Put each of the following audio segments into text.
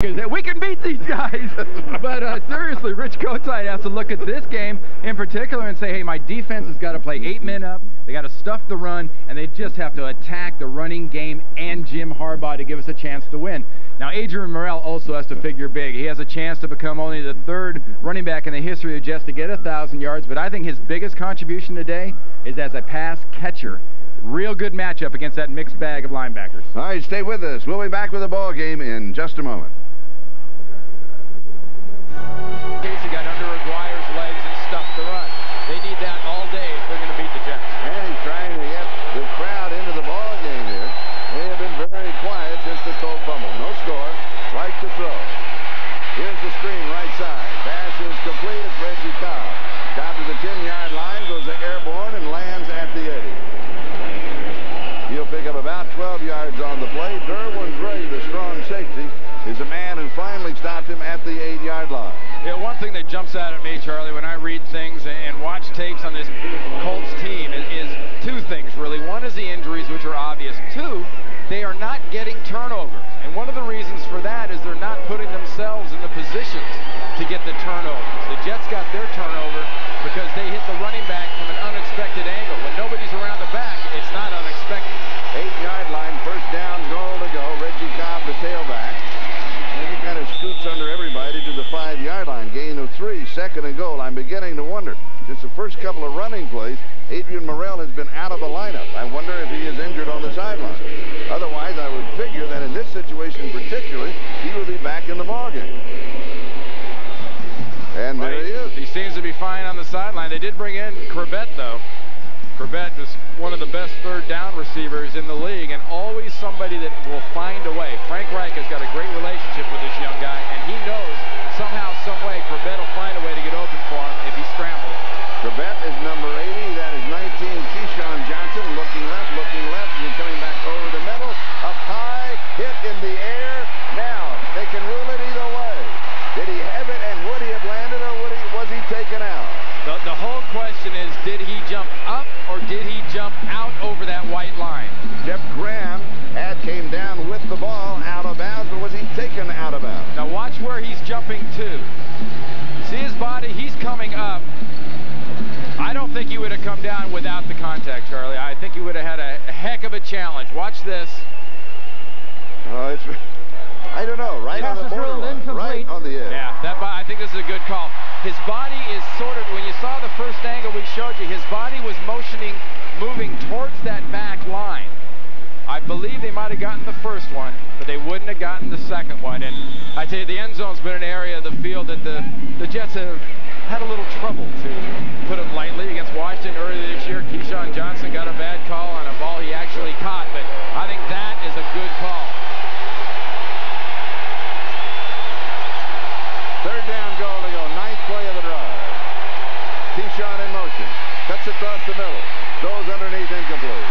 We can beat these guys. But seriously, Rich Kotite has to look at this game in particular and say, hey, my defense has got to play 8 men up. They got to stuff the run, and they just have to attack the running game and Jim Harbaugh to give us a chance to win. Now, Adrian Morrell also has to figure big. He has a chance to become only the 3rd running back in the history of Jets to get 1,000 yards, but I think his biggest contribution today is as a pass catcher. Real good matchup against that mixed bag of linebackers. All right, stay with us. We'll be back with the ball game in just a moment. Casey got under Aguirre's legs and stuffed the run. They need that all day if they're going to beat the Jets. And he's trying to get the crowd into the ball game here. They have been very quiet since the Colt fumble. No score. Right to throw. Here's the screen right side. Pass is complete. It's Reggie Cobb. Down to the 10-yard line. Goes to airborne and lands at the 80. He'll pick up about 12 yards on the play. Derwin Gray, the strong safety, is the man who finally stopped him at the 8-yard line. Yeah, one thing that jumps out at me, Charlie, when I read things and watch tapes on this Colts team is 2 things, really. One is the injuries, which are obvious. 2, they are not getting turnovers. And one of the reasons for that is they're not putting themselves in the positions to get the turnovers. The Jets got their turnover because they hit the running back from an unexpected angle. When nobody's around the back, it's not unexpected. 8-yard line, first down, goal to go. Reggie Cobb, the tailback. And he kind of scoots under everybody to the 5-yard line. Gain of 3, 2nd and goal. I'm beginning to wonder. Since the first couple of running plays, Adrian Morrell has been out of the lineup. I wonder if he is injured on the sideline. Otherwise, I would figure that in this situation particularly, he would be back in the ballgame. And there he is. He seems to be fine on the sideline. They did bring in Corbett, though. Corbett is one of the best 3rd down receivers in the league, and always somebody that will find a way. Frank Reich has got a great relationship with this young guy, and he knows somehow, some way, Corbett will find a way to get open for him if he scrambles. Corbett is number 80. That is 19, Keyshawn Johnson, looking left, and coming back over the middle. Up high, hit in the air. Now, they can rule it either way. Did he have it, and would he have landed, or was he taken out? The whole question is, did he jump up or did he jump out over that white line? Jeff Graham came down with the ball out of bounds, but was he taken out of bounds? Now watch where he's jumping to. See his body? He's coming up. I don't think he would have come down without the contact, Charlie. I think he would have had a heck of a challenge. Watch this. Oh, it's... I don't know, right on the borderline, right on the edge. Yeah, I think this is a good call. His body is sort of, when you saw the first angle we showed you, his body was moving towards that back line. I believe they might have gotten the first one, but they wouldn't have gotten the second one. And I tell you, the end zone's been an area of the field that the Jets have had a little trouble, to put it lightly, against Washington earlier this year. Keyshawn Johnson got a bad call on a ball he actually caught, but I think that is a good call. 3rd down, goal to go. 9th play of the drive. Keyshawn in motion. Cuts across the middle. Goes underneath, incomplete.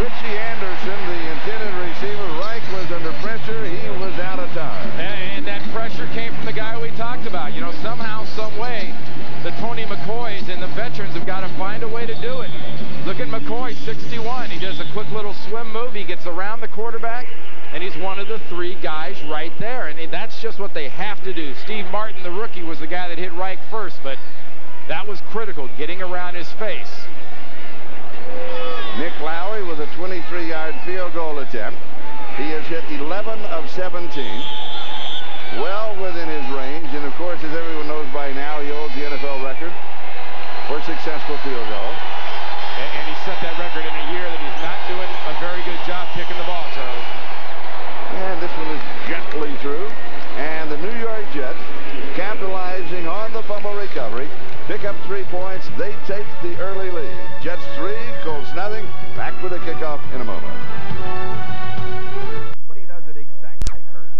Richie Anderson, the intended receiver. Reich was under pressure. He was out of time. And that pressure came from the guy we talked about. You know, somehow, some way, the Tony McCoys and the veterans have got to find a way to do it. Look at McCoy, 61. He does a quick little swim move. He gets around the quarterback, and he's one of the 3 guys right there. And that's just what they have to do. Steve Martin, the rookie, was the guy that hit Reich first, but that was critical, getting around his face. Nick Lowry with a 23-yard field goal attempt. He has hit 11 of 17. Well within his range. And, of course, as everyone knows by now, he holds the NFL record for successful field goals. And he set that record in a year that he's not doing a very good job kicking the ball, Charlie. And this one is gently through. And the New York Jets, capitalizing on the fumble recovery, pick up 3 points. They take the early lead. Jets 3, Colts nothing. Back for the kickoff in a moment. But he does it exactly like Hurts.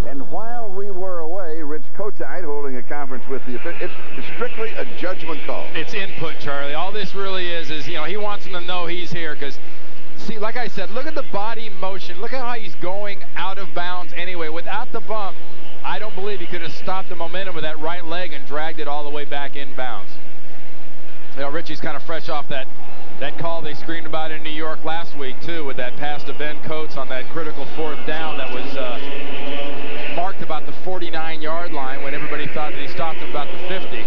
And while we were away, Rich Kotite holding a conference with the officials. It's strictly a judgment call. It's input, Charlie. All this really is, you know, he wants them to know he's here because, see, like I said, look at the body motion. Look at how he's going out of bounds anyway. Without the bump, I don't believe he could have stopped the momentum with that right leg and dragged it all the way back in bounds. You know, Richie's kind of fresh off that That call they screamed about in New York last week, too, with that pass to Ben Coates on that critical 4th down that was marked about the 49-yard line when everybody thought that he stopped him about the 50.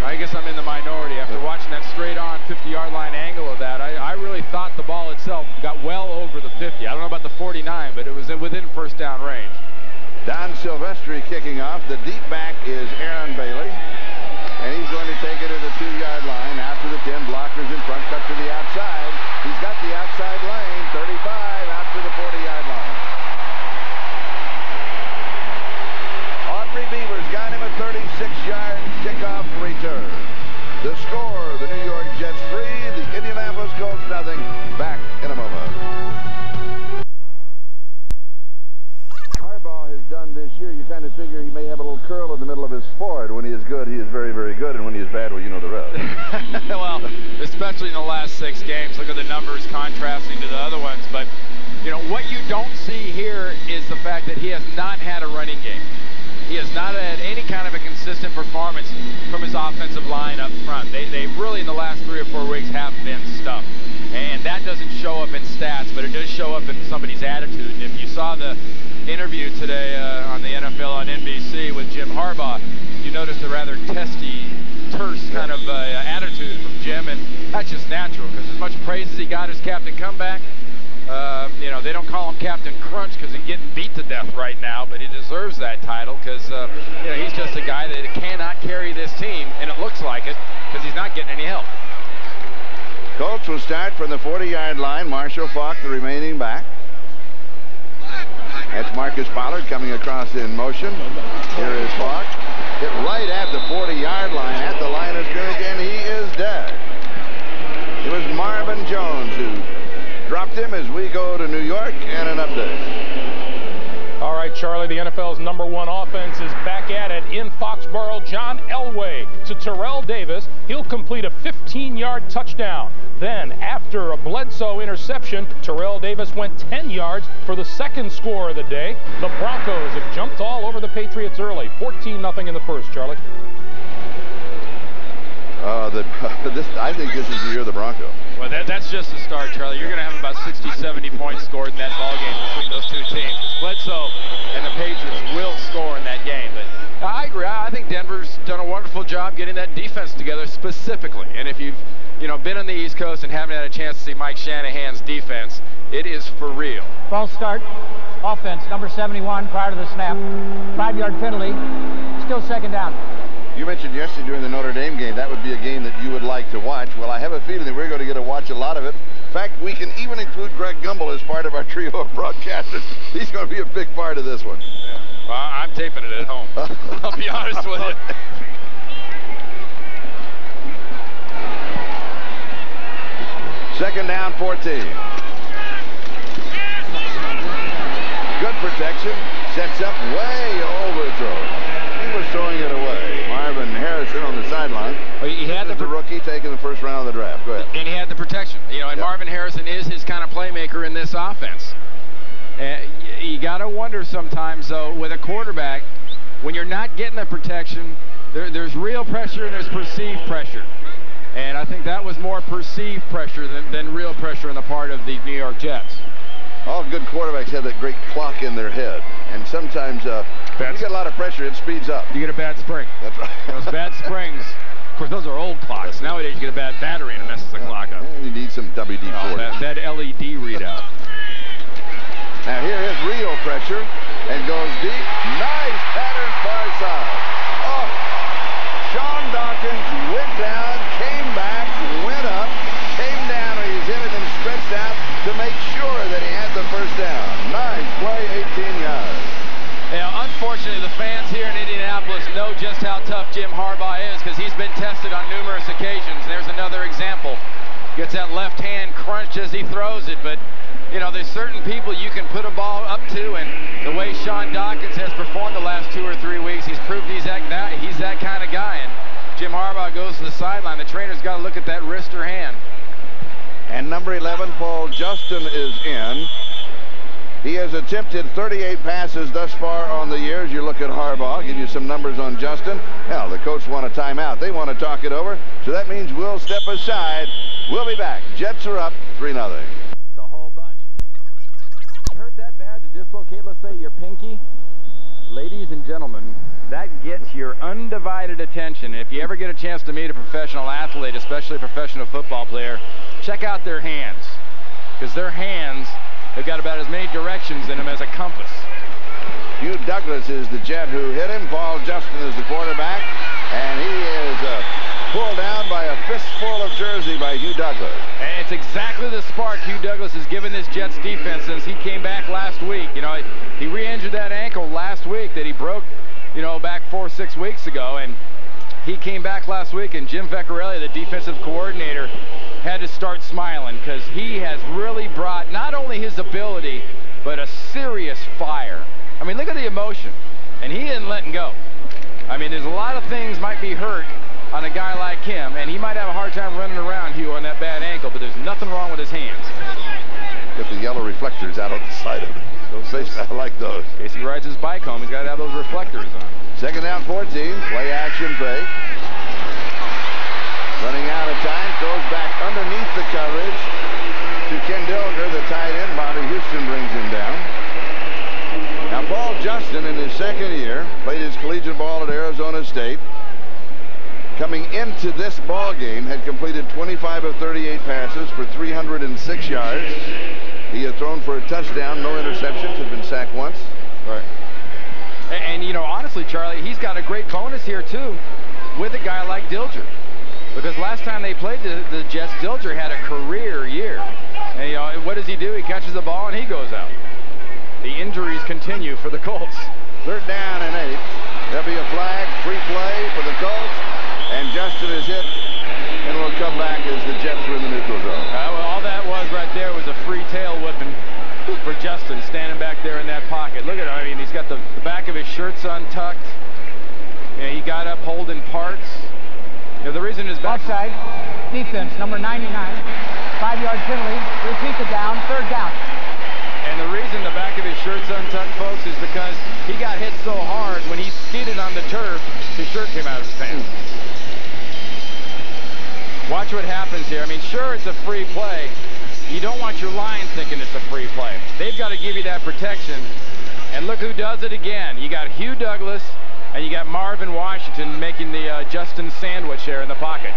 I guess I'm in the minority. After watching that straight-on 50-yard line angle of that, I really thought the ball itself got well over the 50. I don't know about the 49, but it was within first down range. Don Silvestri kicking off. The deep back is Aaron Bailey. And he's going to take it to the 2-yard line after the 10. Blockers in front, cut to the outside. He's got the outside lane, 35 out to the 40-yard line. Audrey Beavers got him a 36-yard kickoff return. The score, the New York Jets 3, the Indianapolis Colts nothing. Back in a moment. Harbaugh has done this year, you kind of figure he may have a little curl in the middle of his forehead. When he is good, he is very, very good, and when he is bad, well, you know the rest. Well, especially in the last 6 games. Look at the numbers contrasting to the other ones. But, you know, what you don't see here is the fact that he has not had a running game. He has not had any kind of a consistent performance from his offensive line up front. They really, in the last 3 or 4 weeks, have been stuffed. And that doesn't show up in stats, but it does show up in somebody's attitude. And if you saw the interview today on the NFL on NBC with Jim Harbaugh, you noticed a rather testy, terse kind of attitude from Jim, and that's just natural because as much praise as he got as Captain Comeback, you know, they don't call him Captain Crunch because he's getting beat to death right now, but he deserves that title because you know, he's just a guy that cannot carry this team, and it looks like it because he's not getting any help. Colts will start from the 40-yard line. Marshall Faulk, the remaining back. That's Marcus Pollard coming across in motion. Here is Faulk. Hit right at the 40-yard line, at the line of scrimmage, and he is dead. It was Marvin Jones who dropped him as we go to New York and an update. All right, Charlie, the NFL's #1 offense is back at it in Foxborough. John Elway to Terrell Davis. He'll complete a 15-yard touchdown. Then, after a Bledsoe interception, Terrell Davis went 10 yards for the second score of the day. The Broncos have jumped all over the Patriots early. 14-0 in the first, Charlie. I think this is the year of the Broncos. Well, that's just the start, Charlie. You're going to have about 60, 70 points scored in that ball game between those two teams. Bledsoe and the Patriots will score in that game. But I agree. I think Denver's done a wonderful job getting that defense together specifically. And if you've been on the East Coast and haven't had a chance to see Mike Shanahan's defense, it is for real. False start. Offense, number 71 prior to the snap. 5-yard penalty. Still second down. You mentioned yesterday during the Notre Dame game that would be a game that you would like to watch. Well, I have a feeling that we're going to get to watch a lot of it. In fact, we can even include Greg Gumbel as part of our trio of broadcasters. He's going to be a big part of this one. Yeah. Well, I'm taping it at home. I'll be honest with you. Second down, 14. Good protection. Sets up way overthrow. He was throwing it away. Marvin Harrison on the sideline. Well, he had the rookie taking the first round of the draft. Go ahead. And he had the protection. You know, and yep. Marvin Harrison is his kind of playmaker in this offense. You got to wonder sometimes, though, with a quarterback, when you're not getting the protection, there's real pressure and there's perceived pressure. And I think that was more perceived pressure than real pressure on the part of the New York Jets. All good quarterbacks have that great clock in their head. And sometimes when you get a lot of pressure, it speeds up. You get a bad spring. That's right. Those bad springs, of course, those are old clocks. Nowadays, you get a bad battery and it messes the clock up. You need some WD-40. That LED readout. Now here is real pressure and goes deep. Nice pattern far side. Oh, Sean Dawkins went down, came back, went up, came down, or he's hit it and stretched out to make sure that he had the first down. Nice play, 18 yards. Now, unfortunately, the fans here in Indianapolis know just how tough Jim Harbaugh is because he's been tested on numerous occasions. There's another example. Gets that left hand crunched as he throws it, but you know, there's certain people you can put a ball up to, and the way Sean Dawkins has performed the last 2 or 3 weeks, he's proved he's that kind of guy. And Jim Harbaugh goes to the sideline. The trainer's got to look at that wrist or hand. And number 11, Paul Justin, is in. He has attempted 38 passes thus far on the year. As you look at Harbaugh, I'll give you some numbers on Justin. Hell, the coach want a timeout. They want to talk it over. So that means we'll step aside. We'll be back. Jets are up 3-0. It's a whole bunch. Hurt that bad to dislocate, let's say, your pinky? Ladies and gentlemen, that gets your undivided attention. If you ever get a chance to meet a professional athlete, especially a professional football player, check out their hands. Because their hands have got about as many directions in them as a compass. Hugh Douglas is the Jet who hit him. Paul Justin is the quarterback. And he is pulled down by a fistful of jersey by Hugh Douglas. And it's exactly the spark Hugh Douglas has given this Jets defense since he came back last week. You know, he re-injured that ankle last week that he broke, you know, back 4 or 6 weeks ago. And he came back last week, and Jim Vecchiarelli, the defensive coordinator, had to start smiling because he has really brought not only his ability, but a serious fire. I mean, look at the emotion. And he isn't letting go. I mean, there's a lot of things might be hurt on a guy like him, and he might have a hard time running around, Hugh, on that bad ankle, but there's nothing wrong with his hands. Get the yellow reflectors out on the side of it. I like those. In case he rides his bike home, he's got to have those reflectors on. Second down, 14. Play action fake. Running out of time, throws back underneath the coverage to Ken Dilger, the tight end. Bobby Houston brings him down. Now, Paul Justin, in his second year, played his collegiate ball at Arizona State. Coming into this ball game, had completed 25 of 38 passes for 306 yards. He had thrown for a touchdown, no interceptions, had been sacked once. Right. And you know, honestly, Charlie, he's got a great bonus here, too, with a guy like Dilger. Because last time they played the Jets, Dilger had a career year. And, you know, what does he do? He catches the ball and he goes out. The injuries continue for the Colts. Third down and 8. There'll be a flag, free play for the Colts. And Justin is hit. And will come back as the Jets are in the neutral zone. Well, all that was right there was a free tail whipping for Justin standing back there in that pocket. Look at him. I mean, he's got the back of his shirt's untucked. You know, he got up holding parts. You know, the reason is back. Offside. Defense, number 99. 5-yard penalty. Repeat the down. Third down. And the reason the back of his shirt's untucked, folks, is because he got hit so hard when he skidded on the turf, his shirt came out of his pants. Watch what happens here. I mean, sure, it's a free play. You don't want your line thinking it's a free play. They've got to give you that protection. And look who does it again. You got Hugh Douglas, and you got Marvin Washington making the Justin sandwich there in the pocket.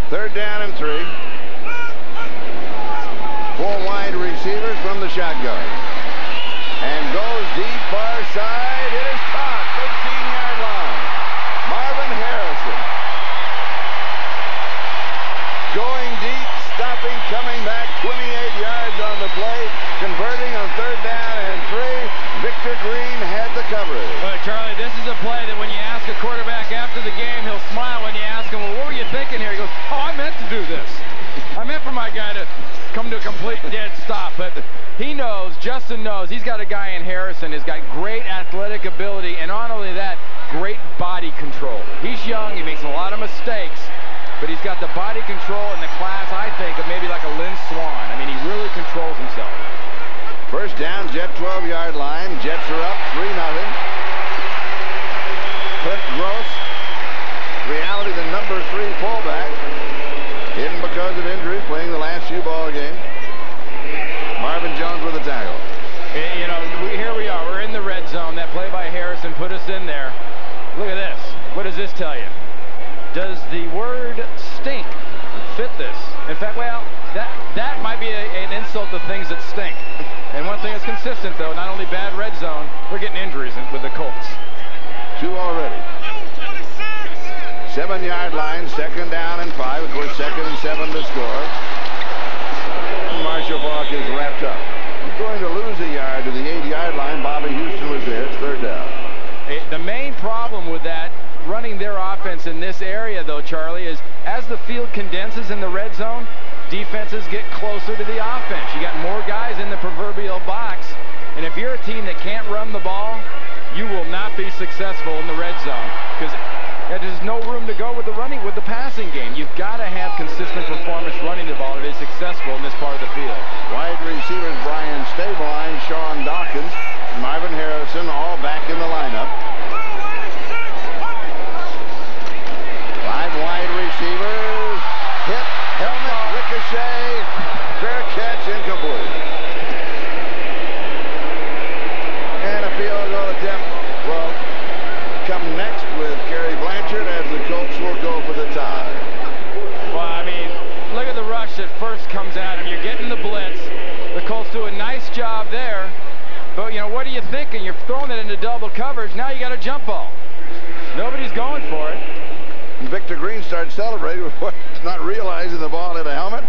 Third down and 3. 4 wide receivers from the shotgun. And goes deep far side. It is caught. 13-yard line. Marvin Harrison. Going deep, stopping, coming back. 28 yards on the play. Converting on third down and 3. Victor Green had the coverage. But Charlie, this is a play that when you ask a quarterback after the game, he'll smile when you ask him, well, what were you thinking here? He goes, oh, I meant to do this. I meant for my guy to come to a complete dead stop. But he knows, Justin knows, he's got a guy in Harrison who's got great athletic ability, and not only that, great body control. He's young, he makes a lot of mistakes, but he's got the body control in the class, I think, of maybe like a Lynn Swan. I mean, he really controls himself. First down, Jet 12-yard line. Jets are up 3-0. Cliff Gross, reality the number 3 fullback, hidden because of injuries, playing the last few ball games. Marvin Jones with a tackle. You know, here we are. We're in the red zone. That play by Harrison put us in there. Look at this. What does this tell you? Does the word stink fit this? In fact, well, that might be an insult to things that stink. And one thing that's consistent, though, not only bad red zone, we're getting injuries with the Colts. 2 already. 7-yard line, second down and 5. Of course, 2nd and 7 to score. Marshall Faulk is wrapped up. He's going to lose a yard to the 8-yard line. Bobby Houston was there. It's third down. The main problem with that, running their offense in this area, though, Charlie, is as the field condenses in the red zone, defenses get closer to the offense. You got more guys in the proverbial box, and if you're a team that can't run the ball, you will not be successful in the red zone because there's no room to go with the passing game. You've got to have consistent performance running the ball to be successful in this part of the field. Wide receivers Brian Stabline, Sean Dawkins, Marvin Harrison, all back in the lineup. 5 wide receivers. Hit, helmet, ricochet, fair catch, incomplete. And a field goal attempt will come next with Kerry Blanchard as the Colts will go for the tie. Well, I mean, look at the rush that first comes at him. You're getting the blitz. The Colts do a nice job there. But, you know, what are you thinking? You're throwing it into double coverage. Now you got a jump ball. Nobody's going for it. And Victor Green starts celebrating before not realizing the ball hit a helmet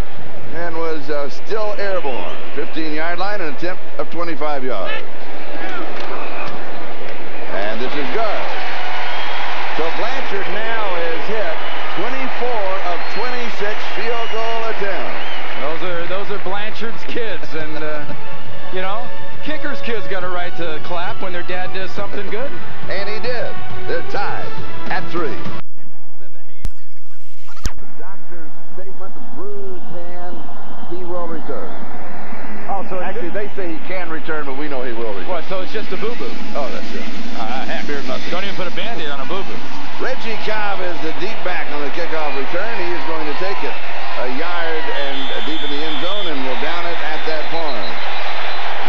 and was still airborne. 15-yard line, an attempt of 25 yards. And this is good. So Blanchard now is hit 24 of 26 field goal attempts. Those are Blanchard's kids, and you know, kickers' kids got a right to clap when their dad does something good. And he did. They're tied at 3. The doctor's statement: bruised hand. He will return. Oh, so actually, they say he can return, but we know he will return. What? So it's just a boo-boo? Oh, that's it. Happier than nothing. Don't even put a Band-Aid on a boo-boo. Reggie Cobb is the deep back on the kickoff return. He is going to take it a yard and deep in the end zone and will down it at that point.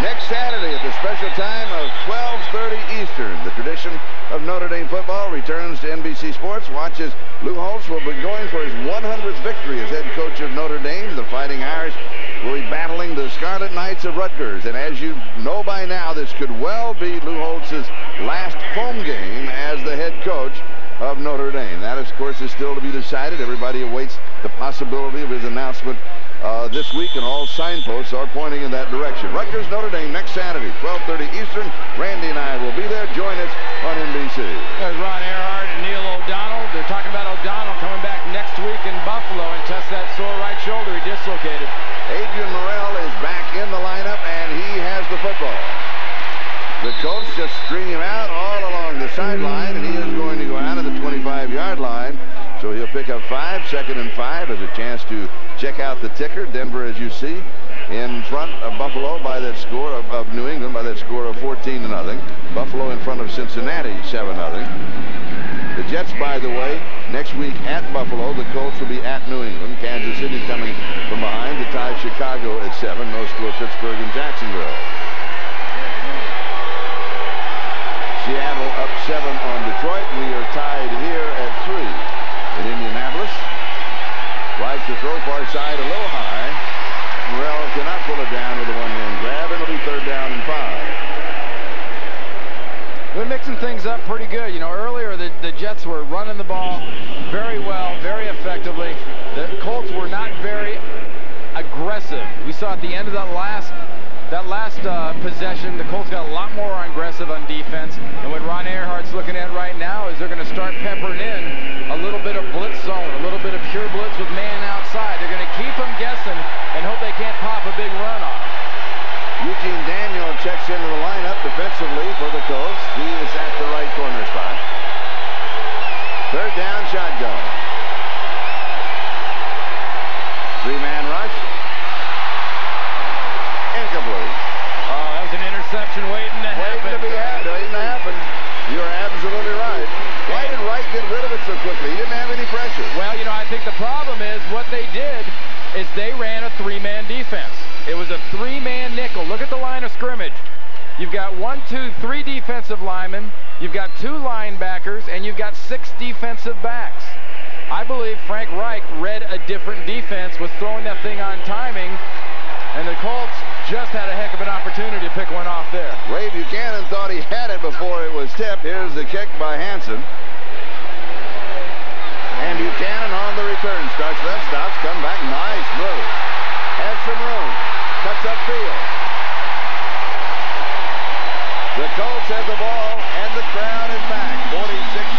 Next Saturday at the special time of 12:30 Eastern, the tradition of Notre Dame football returns to NBC Sports. Watch as Lou Holtz will be going for his 100th victory as head coach of Notre Dame. The Fighting Irish will be battling the Scarlet Knights of Rutgers. And as you know by now, this could well be Lou Holtz's last home game as the head coach of Notre Dame. That, of course, is still to be decided. Everybody awaits the possibility of his announcement this week, and all signposts are pointing in that direction. Rutgers, Notre Dame, next Saturday, 12:30 Eastern. Randy and I will be there. Join us on NBC. There's Ron Earhart and Neil O'Donnell. They're talking about O'Donnell coming back next week in Buffalo and test that sore right shoulder he dislocated. Adrian Morrell is back in the lineup, and he has the football. The Colts just string him out all along the sideline, and he is going to go out at the 25-yard line. So he'll pick up 5, 2nd and 5, as a chance to check out the ticker. Denver, as you see, in front of Buffalo by that score of New England by that score of 14-0. Buffalo in front of Cincinnati 7-0. The Jets, by the way, next week at Buffalo. The Colts will be at New England. Kansas City coming from behind to tie Chicago at 7. No score Pittsburgh and Jacksonville. Seattle up 7 on Detroit. We are tied here at 3 in Indianapolis. Right to throw, far side, a little high. Morrell cannot pull it down with a one-hand grab, and it'll be 3rd down and 5. They're mixing things up pretty good. You know, earlier the Jets were running the ball very well, very effectively. The Colts were not very aggressive. We saw at the end of that last possession, the Colts got a lot more aggressive on defense. And what Ron Earhart's looking at right now is they're going to start peppering in a little bit of blitz zone, a little bit of pure blitz with man outside. They're going to keep them guessing and hope they can't pop a big run on them. Eugene Daniel checks into the lineup defensively for the Colts. He is at the right corner spot. 3rd down, shotgun. 3-man rush. Incomplete. Oh, that was an interception waiting to happen. Waiting to happen. You're absolutely right. Why did Wright get rid of it so quickly? He didn't have any pressure. Well, you know, I think the problem is what they did is they ran a 3-man defense. It was a 3-man nickel. Look at the line of scrimmage. You've got 1, 2, 3 defensive linemen. You've got 2 linebackers, and you've got 6 defensive backs. I believe Frank Reich read a different defense, was throwing that thing on timing, and the Colts just had a heck of an opportunity to pick one off there. Ray Buchanan thought he had it before it was tipped. Here's the kick by Hansen. And Buchanan on the return. Starts left, stops, come back. Nice move. Has some room. Cuts upfield. The Colts have the ball, and the crowd is back. 46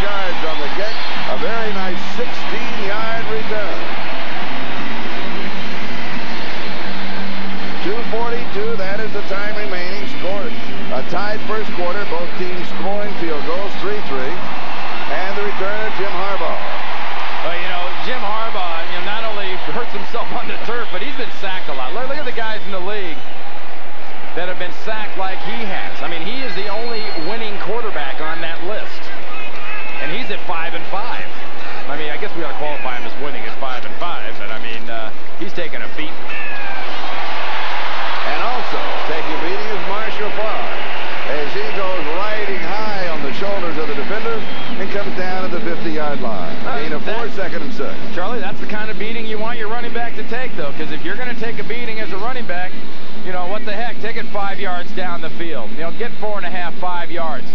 yards on the kick. A very nice 16-yard return. 2:42, that is the time remaining. Scored a tied first quarter. Both teams scoring field goals, 3-3. And the return of Jim Harbaugh. Well, you know, Jim Harbaugh, you know, not only hurts himself on the turf, but he's been sacked a lot. Look at the guys in the league he has. I mean, he is the only winning quarterback on that list. And he's at 5-5. I mean, I guess we ought to qualify him as winning at 5-5, but I mean, he's taking a beat. And also taking a beating is Marshall Falk, as he goes riding high on the shoulders of the defenders and comes down at the 50-yard line. Gain of 4, 2nd and 6. Charlie, that's the kind of beating you want your running back to take, though, because if you're going to take a beating as a running back, you know, what the heck, take it 5 yards down the field. You know, get 4.5, 5 yards.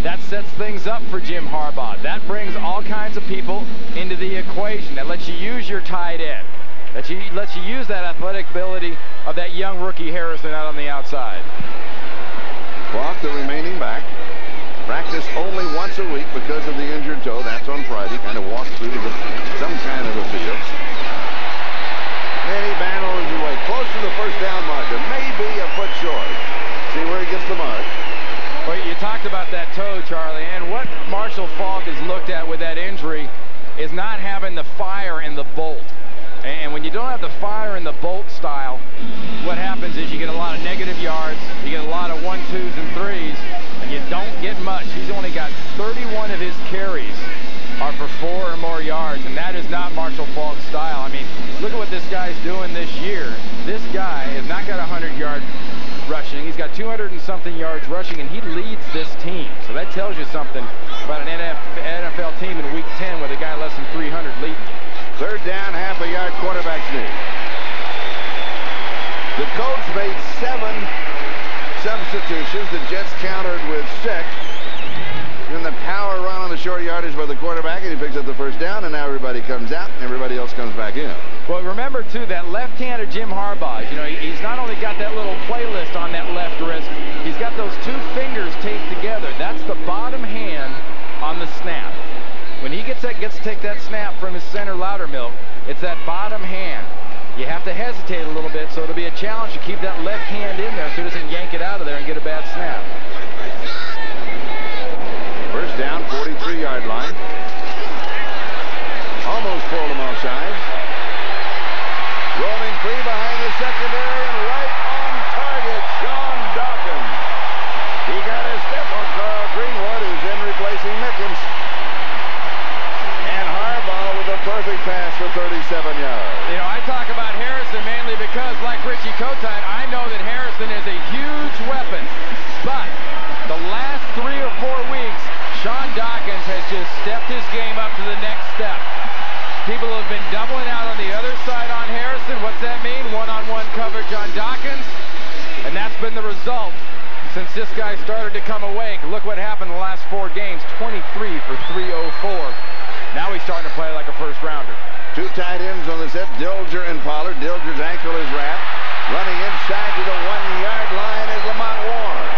That sets things up for Jim Harbaugh. That brings all kinds of people into the equation. That lets you use your tight end. That lets you use that athletic ability of that young rookie Harrison out on the outside. Falk, the remaining back, practice only once a week because of the injured toe. That's on Friday. Kind of walks through some kind of a field. And he battles his way close to the first down marker. Maybe a foot short. See where he gets the mark. Well, you talked about that toe, Charlie, and what Marshall Falk has looked at with that injury is not having the fire in the bolt. And when you don't have the fire in the bolt style, what happens is you get a lot of negative yards, you get a lot of 1s, 2s, and 3s, and you don't get much. He's only got 31 of his carries are for 4 or more yards, and that is not Marshall Falk's style. I mean, look at what this guy's doing this year. This guy has not got 100-yard rushing. He's got 200 and something yards rushing, and he leads this team. So that tells you something about an NFL team in Week 10 with a guy less than 300 leading. 3rd down, half a yard, quarterback sneak. The Colts made 7 substitutions. The Jets countered with 6. Then the power run on the short yardage by the quarterback, and he picks up the first down, and now everybody comes out, and everybody else comes back in. Well, remember, too, that left hand of Jim Harbaugh, you know, he's not only got that little playlist on that left wrist, he's got those 2 fingers taped together. That's the bottom hand on the snap. When he gets to take that snap from his center Loudermilk, it's that bottom hand. You have to hesitate a little bit, so it'll be a challenge to keep that left hand in there so he doesn't yank it out of there and get a bad snap. First down, 43-yard line. Almost pulled him offside. Rolling free behind the secondary and right on target, Sean Dawkins. He got a step on Carl Greenwood, who's in replacing Mickens. And Harbaugh with a perfect pass for 37 yards. You know, I talk about Harrison mainly because, like Richie Kotite, I know that Harrison is a huge weapon. But the last 3 or 4 weeks, Sean Dawkins has just stepped his game up to the next step. People have been doubling out on the other side on Harrison. What's that mean? One-on-one coverage on Dawkins. And that's been the result since this guy started to come awake. Look what happened in the last 4 games. 23 for 304. Now he's starting to play like a first-rounder. 2 tight ends on the set, Dilger and Pollard. Dilger's ankle is wrapped. Running inside to the 1-yard line is Lamont Warren.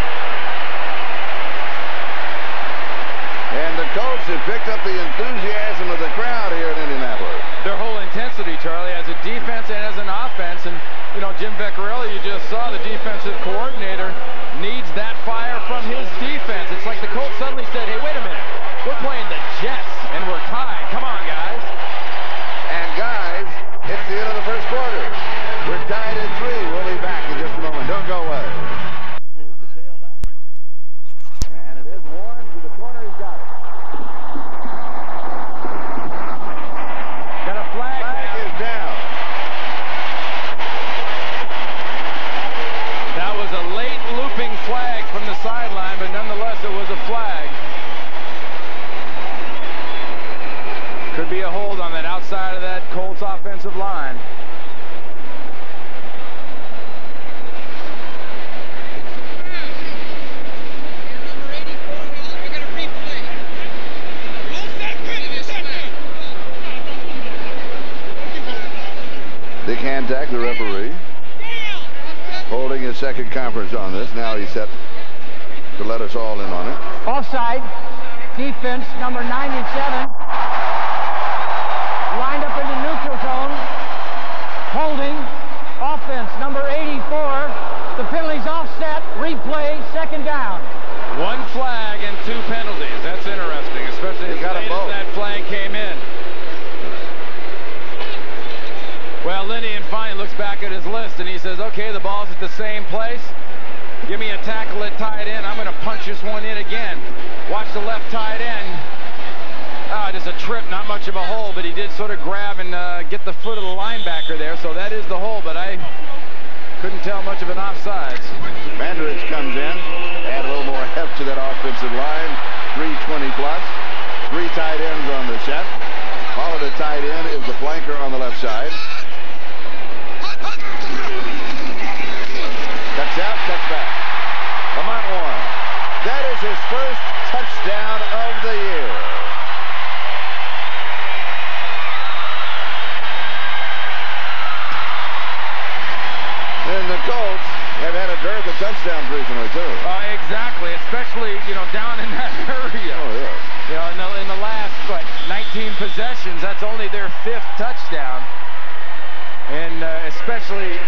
And the Colts have picked up the enthusiasm of the crowd here in Indianapolis. Their whole intensity, Charlie, as a defense and as an offense. And, you know, Jim Vecchiarelli, you just saw the defensive coordinator needs that fire from his defense. It's like the Colts suddenly said, hey, wait a minute. We're playing the Jets, and we're tied. Come on, guys. And, guys, it's the end of the first quarter. We're tied at 3. We'll be back in just a moment. Don't go away. Here's the tailback. And it is Warren to the corner. He's got it. Got a flag. Flag is down. That was a late looping flag from the sideline, but nonetheless, it was a flag. Could be a hold on that outside of that Colts offensive line. Dick Hantak, the referee, holding his second conference on this. Now he's set to let us all in on it. Offside. Defense, number 97. Lined up in the neutral zone. Holding. Offense, number 84. The penalty's offset. Replay, 2nd down. 1 flag and 2 penalties. That's interesting, especially as late as that flag came in. Well, Linehan finally looks back at his list and he says, okay, the ball's at the same place. Give me a tackle at tight end. I'm going to punch this one in again. Watch the left tight end. It is a trip, not much of a hole, but he did sort of grab and get the foot of the linebacker there, so that is the hole, but I couldn't tell much of an offsides. Mandarich comes in, add a little more heft to that offensive line. 320 plus. 3 tight ends on the set. Followed a tight end is the flanker on the left side. Cuts out, cuts back. Lamont Warren. That is his first touchdown of the year. And the Colts have had a dearth of touchdowns recently, too. Exactly, especially, down in that area. Oh, yeah. In the last, 19 possessions, that's only their 5th touchdown. And especially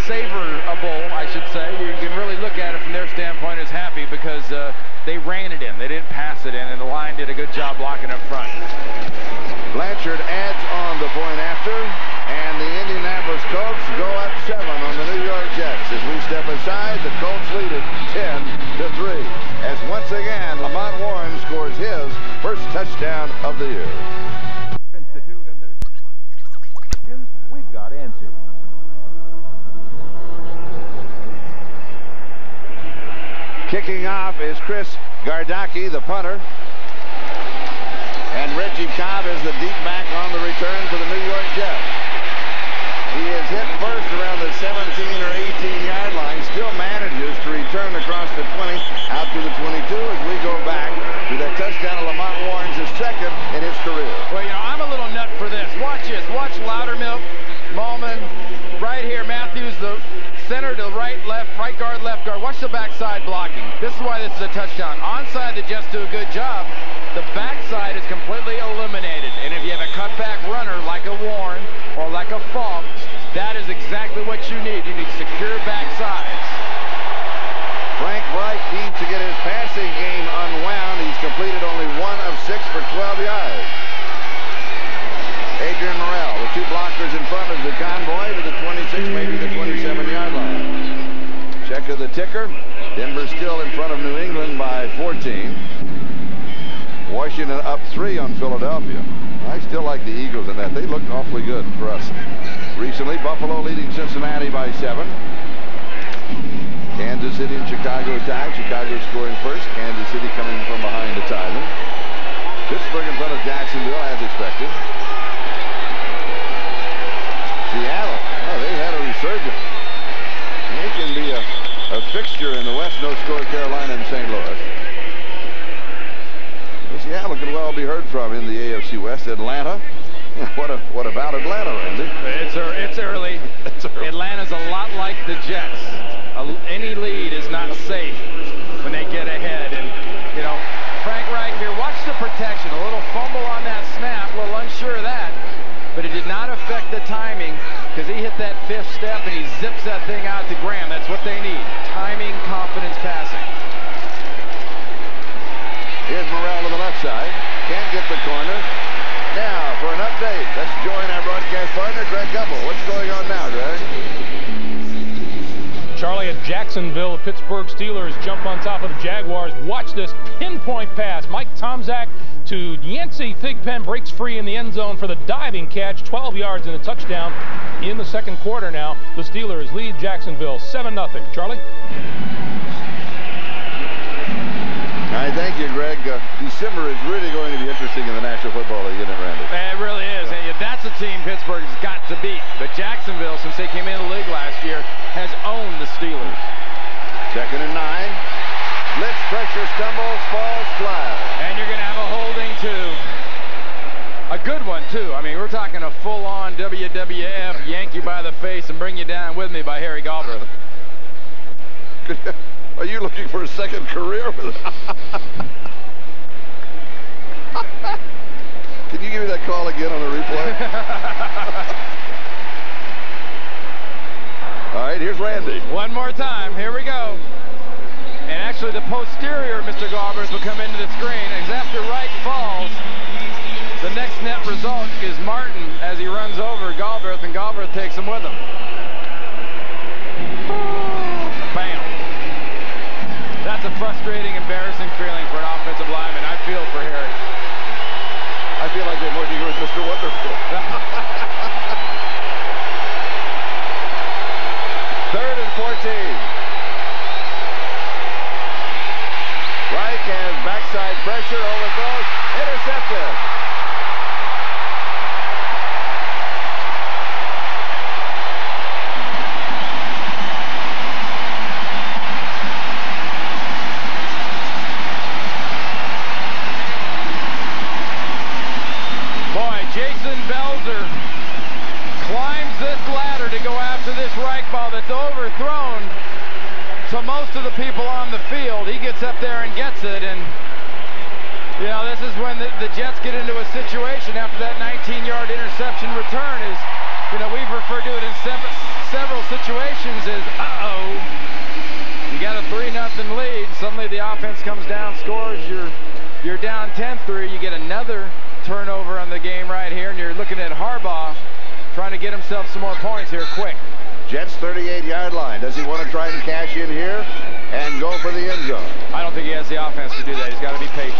savorable, I should say. You can really look at it from their standpoint as happy because they ran it in. They didn't pass it in, and the line did a good job blocking up front. Blanchard adds on the point after, and the Indianapolis Colts go up 7 on the New York Jets. As we step aside, the Colts lead it 10-3. As once again, Lamont Warren scores his first touchdown of the year. Institute and their questions, we've got answers. Kicking off is Chris Gardocki, the punter. And Reggie Cobb is the deep back on the return for the New York Jets. He is hit first around the 17 or 18-yard line, still manages to return across the 20, out to the 22 as we go back to that touchdown of Lamont Warren's, his second in his career. Well, I'm a little nut for this. Watch this. Watch Loudermilk, Malman, right here. Matthews, the center to right, left, right guard, left guard. Watch the backside blocking. This is why this is a touchdown. Onside, the Jets do a good job. The backside is completely eliminated. And if you have a cutback runner like a Warren or like a Falk, that is exactly what you need. You need secure backsides. Frank Reich needs to get his passing game unwound. He's completed only 1 of 6 for 12 yards. Adrian Morrell, the 2 blockers in front of the convoy to the 26, maybe the 27-yard line. Check of the ticker. Denver still in front of New England by 14. Washington up 3 on Philadelphia. I still like the Eagles in that. They looked awfully good for us recently. Buffalo leading Cincinnati by 7. Kansas City and Chicago tied. Chicago scoring first. Kansas City coming from behind to tie them. Pittsburgh in front of Jacksonville as expected. Seattle, they had a resurgence. They can be a fixture in the West. No score Carolina and St. Louis. Seattle can well be heard from in the AFC West. Atlanta. What about Atlanta, Randy? It's early. Atlanta's a lot like the Jets. Any lead is not safe when they get ahead. And, Frank Reich here, watch the protection. A little fumble on that snap, a little unsure of that. But it did not affect the timing because he hit that 5th step and he zips that thing out to Graham. That's what they need. Timing, confidence, passing. Here's Morrell to the left side. Can't get the corner. Now, for an update, let's join our broadcast partner, Greg Gumbel. What's going on now, Greg? Charlie, at Jacksonville, the Pittsburgh Steelers jump on top of the Jaguars. Watch this pinpoint pass. Mike Tomczak to Yancey Thigpen, breaks free in the end zone for the diving catch. 12 yards and a touchdown in the second quarter now. The Steelers lead Jacksonville 7-0. Charlie? I thank you, Greg. December is really going to be interesting in the National Football League, isn't it, Randy? It really is. And that's a team Pittsburgh's got to beat. But Jacksonville, since they came into the league last year, has owned the Steelers. 2nd and 9. Blitz, pressure, stumbles, falls, flies. And you're going to have a holding, too. A good one, too. I mean, we're talking a full-on WWF, yank you by the face and bring you down with me by Harry Galbraith. Are you looking for a second career? Can you give me that call again on the replay? All right, here's Randy. One more time. Here we go. And actually, the posterior, Mr. Galbraith, will come into the screen. As after Wright falls, the next net result is Martin as he runs over Galbraith, and Galbraith takes him with him. Bam. wonderful. 3rd and 14. Reich has backside pressure, overthrows, intercepted. Overthrown to most of the people on the field. He gets up there and gets it, and you know, this is when the Jets get into a situation after that 19-yard interception return is, you know, we've referred to it in several situations as, you got a 3-0 lead, suddenly the offense comes down, scores, you're down 10-3, you get another turnover on the game right here, and you're looking at Harbaugh trying to get himself some more points here quick. Jets 38-yard line. Does he want to try and cash in here and go for the end zone? I don't think he has the offense to do that. He's got to be patient.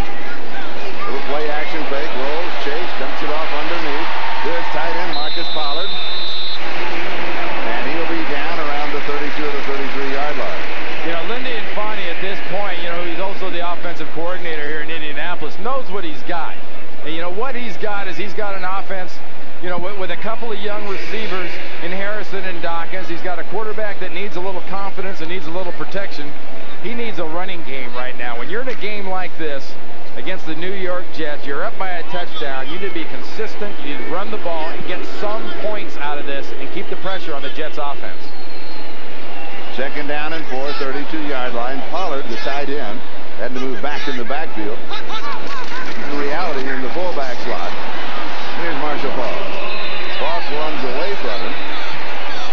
Little play action fake, rolls, chase, dumps it off underneath. Here's tight end Marcus Pollard. And he'll be down around the 32 or the 33-yard line. You know, Lindy and Fonny at this point, you know, he's also the offensive coordinator here in Indianapolis, knows what he's got. And, you know, what he's got is he's got an offense, you know, with a couple of young receivers in Harrison and Dawkins. He's got a quarterback that needs a little confidence and needs a little protection. He needs a running game right now. When you're in a game like this against the New York Jets, you're up by a touchdown. You need to be consistent. You need to run the ball and get some points out of this and keep the pressure on the Jets offense. 2nd down and 4, 32-yard line. Pollard, the tight end, had to move back in the backfield. In reality, in the fullback slot. Here's Marshall Faulk. Faulk runs away from him.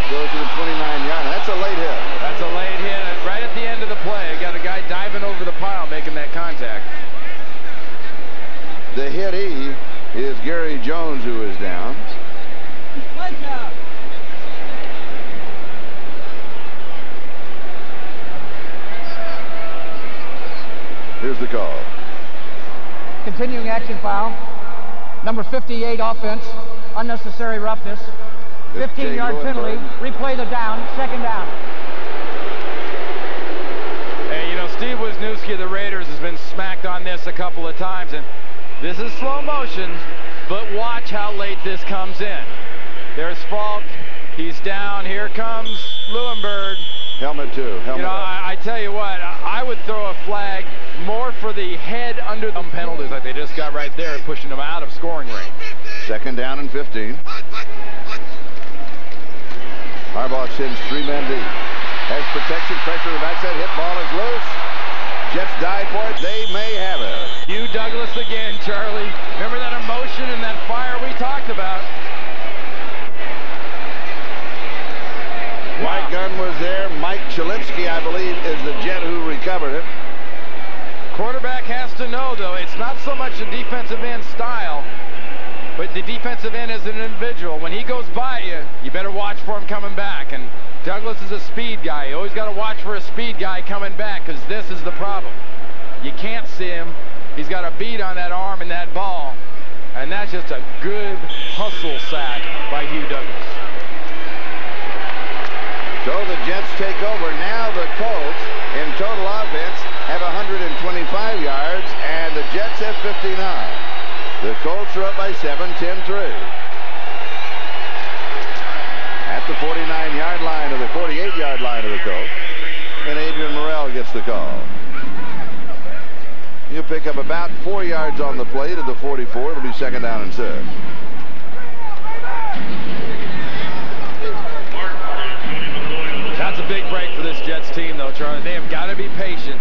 Goes to the 29-yard. That's a late hit. That's a late hit right at the end of the play. Got a guy diving over the pile making that contact. The hittee is Gary Jones, who is down. Here's the call. Continuing action foul. Number 58 offense. Unnecessary roughness. 15-yard penalty. Replay the down. 2nd down. Hey, you know, Steve Wisniewski of the Raiders has been smacked on this a couple of times, and this is slow motion, but watch how late this comes in. There's Falk. He's down. Here comes Leuenberg. Helmet 2. Helmet you know, I tell you what, I would throw a flag more for the head under the penalties like they just got right there, pushing them out of scoring range. 2nd down and 15. Harbaugh sends 3 men deep. Has protection, pressure to the backside, hit ball is loose. Jets dive for it, they may have it. Hugh Douglas again, Charlie. Remember that emotion and that fire we talked about? White gun was there. Mike Chalipsky, I believe, is the Jet who recovered it. Quarterback has to know, though, it's not so much the defensive end style, but the defensive end as an individual. When he goes by you, you better watch for him coming back. And Douglas is a speed guy. You always got to watch for a speed guy coming back, because this is the problem. You can't see him. He's got a beat on that arm and that ball, and that's just a good hustle sack by Hugh Douglas. So the Jets take over. Now the Colts, in total offense, have 125 yards, and the Jets have 59. The Colts are up by 7, 10-3. At the 49-yard line or the 48-yard line of the Colts, and Adrian Morrell gets the call. He'll pick up about 4 yards on the play to the 44. It'll be 2nd down and 6. That's a big break for this Jets team, though, Charlie. They have got to be patient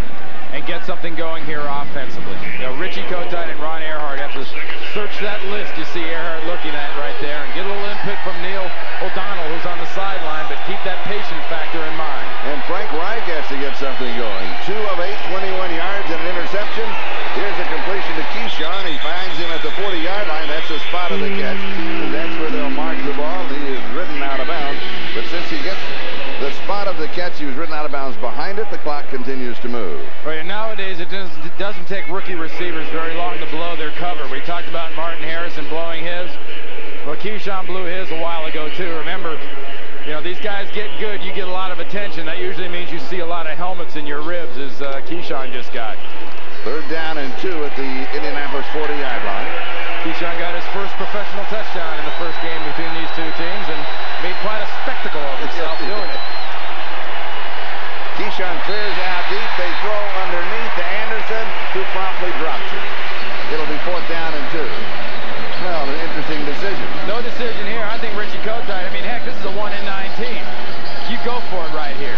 and get something going here offensively. You know, Richie Kotite and Ron Earhart have to search that list you see Earhart looking at right there and get a little input from Neil O'Donnell, who's on the sideline, but keep that patient factor in mind. And Frank Reich has to get something going. 2 of 8, 21 yards and an interception. Here's a completion to Keyshawn. He finds him at the 40-yard line. That's the spot of the catch. And that's where they'll mark the ball. He is ridden out of bounds. But since he gets the spot of the catch, he was ridden out of bounds behind it. The clock continues to move. Right, and nowadays it doesn't take rookie receivers very long to blow their cover. We talked about Martin Harrison blowing his. Well, Keyshawn blew his a while ago, too. Remember, you know, these guys get good, you get a lot of attention. That usually means you see a lot of helmets in your ribs, as Keyshawn just got. 3rd down and 2 at the Indianapolis 40-yard line. Keyshawn got his first professional touchdown in the first game between these two teams and made quite a spectacle of himself doing it. Keyshawn clears out deep. They throw underneath to Anderson, who promptly drops it. It'll be 4th down and 2. Well, an interesting decision. No decision here. I think Richie Kotite, I mean, heck, this is a 1-9 team. You go for it right here.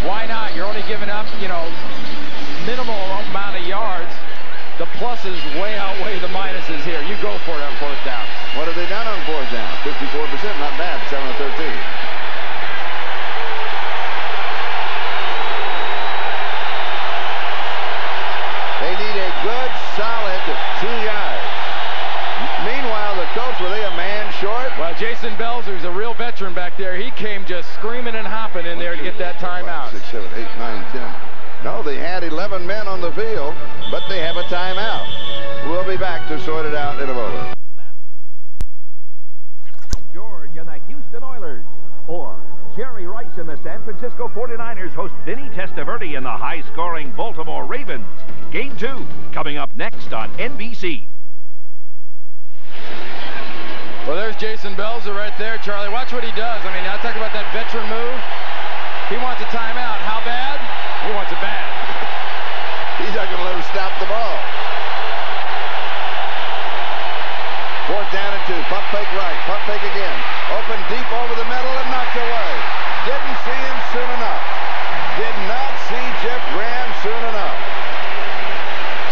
Why not? You're only giving up, you know, minimal amount of yards. The pluses way outweigh the minuses here. You go for it on 4th down. What have they done on 4th down? 54%, not bad, 7 of 13. They need a good, solid 2 yards. Meanwhile, the Colts, were they a man short? Well, Jason Belzer's a real veteran back there. He came just screaming and hopping in there to get that timeout. 5, 6, 7, 8, 9, 10. No, they had 11 men on the field, but they have a timeout. We'll be back to sort it out in a moment. George and the Houston Oilers. Or Jerry Rice and the San Francisco 49ers host Vinny Testaverde and the high-scoring Baltimore Ravens. Game 2 coming up next on NBC. Well, there's Jason Belzer right there, Charlie. Watch what he does. I mean, I talk about that veteran move. He wants a timeout. How bad? He wants it bad. He's not going to let him stop the ball. 4th down and 2. Pump fake right. Pump fake again. Open deep over the middle and knocked away. Didn't see him soon enough. Did not see Jeff Graham soon enough.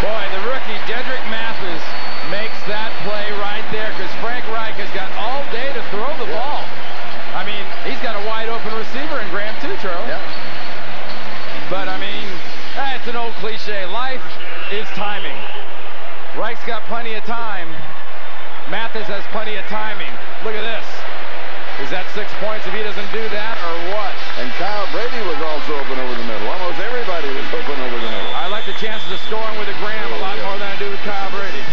Boy, the rookie, Dedrick Mathis, makes that play right there because Frank Reich has got all day to throw the ball. I mean, he's got a wide open receiver in Graham too, Charlie. Yeah. But, I mean, it's an old cliche. Life is timing. Reich's got plenty of time. Mathis has plenty of timing. Look at this. Is that 6 points if he doesn't do that, or what? And Kyle Brady was also open over the middle. Almost everybody was open over the middle. I like the chances of scoring with a Graham a lot more than I do with Kyle Brady.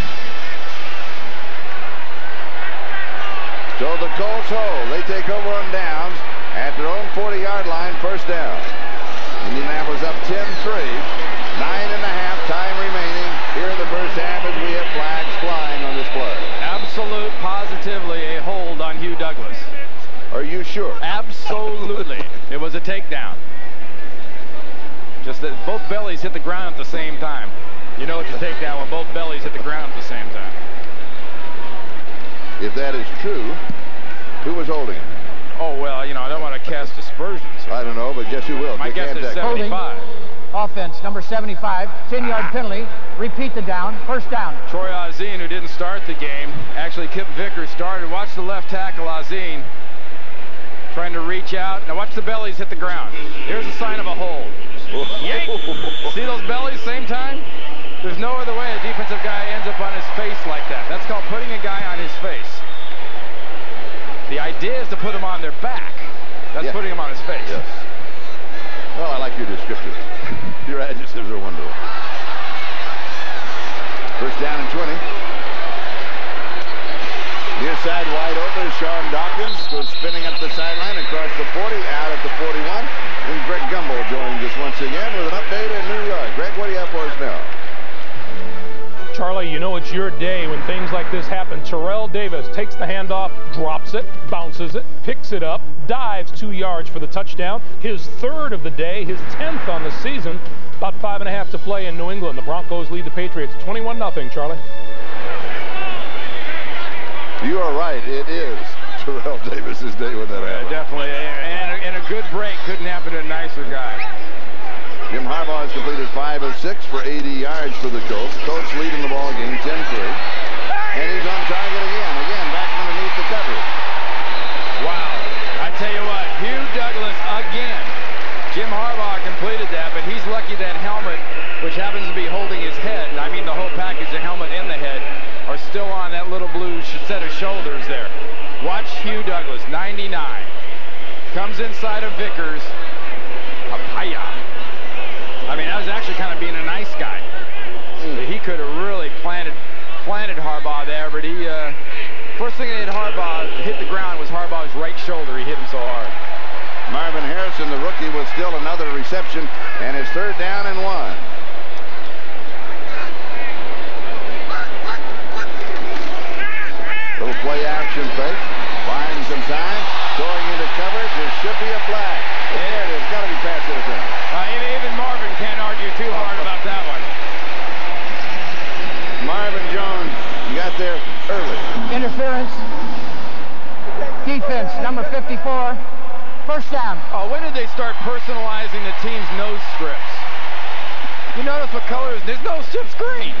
So the Colts hold. They take over on downs at their own 40-yard line, 1st down. Indianapolis up 10-3. 9.5 time remaining here in the first half as we have flags flying on this play. Absolute, positively a hold on Hugh Douglas. Are you sure? Absolutely. It was a takedown. Just that both bellies hit the ground at the same time. You know it's a takedown when both bellies hit the ground at the same time. If that is true, who was holding it? Oh, well, you know, I don't want to cast aspersions. I don't know, but guess who will? My guess is 75. Offense, number 75, 10-yard penalty. Repeat the down, 1st down. Troy Ozine, who didn't start the game, actually Kip Vickers started. Watch the left tackle, Ozine, trying to reach out. Now watch the bellies hit the ground. Here's a sign of a hold. Yank! See those bellies same time? There's no other way a defensive guy ends up on his face like that. That's called putting a guy on his face. The idea is to put him on their back. That's putting him on his face. Yes. Well, I like your description. Your adjectives are wonderful. 1st down and 20. Near side wide open is Sean Dawkins. Goes spinning up the sideline across the 40, out at the 41. And Greg Gumbel joins us once again with an update in New York. Greg, what do you have for us now? Charlie, you know it's your day when things like this happen. Terrell Davis takes the handoff, drops it, bounces it, picks it up, dives 2 yards for the touchdown. His 3rd of the day, his 10th on the season. About 5.5 to play in New England. The Broncos lead the Patriots 21-0, Charlie. You are right. It is Terrell Davis's day when that happened. Definitely. And a good break couldn't happen to a nicer guy. Jim Harbaugh has completed 5 of 6 for 80 yards for the Colts. Colts leading the ball game 10-3. And he's on target again. Again, back underneath the coverage. Wow. I tell you what, Hugh Douglas again. Jim Harbaugh completed that, but he's lucky that helmet, which happens to be holding his head, I mean the whole package, the helmet and the head, are still on that little blue set of shoulders there. Watch Hugh Douglas, 99. Comes inside of Vickers. Papaya. I mean, that was actually kind of being a nice guy. He could have really planted Harbaugh there, but he, first thing they did Harbaugh Marvin Harrison, the rookie, with still another reception, and it's 3rd down and 1. Little play action fake. Buying some time. Going into coverage. There should be a flag. There it is. Got to be pass interference. Even Marvin can't argue too hard about that one. Marvin Jones, you got there early. Interference. Defense, number 54. 1st down. Oh, when did they start personalizing the team's nose strips? You notice what color is this nose strip's green?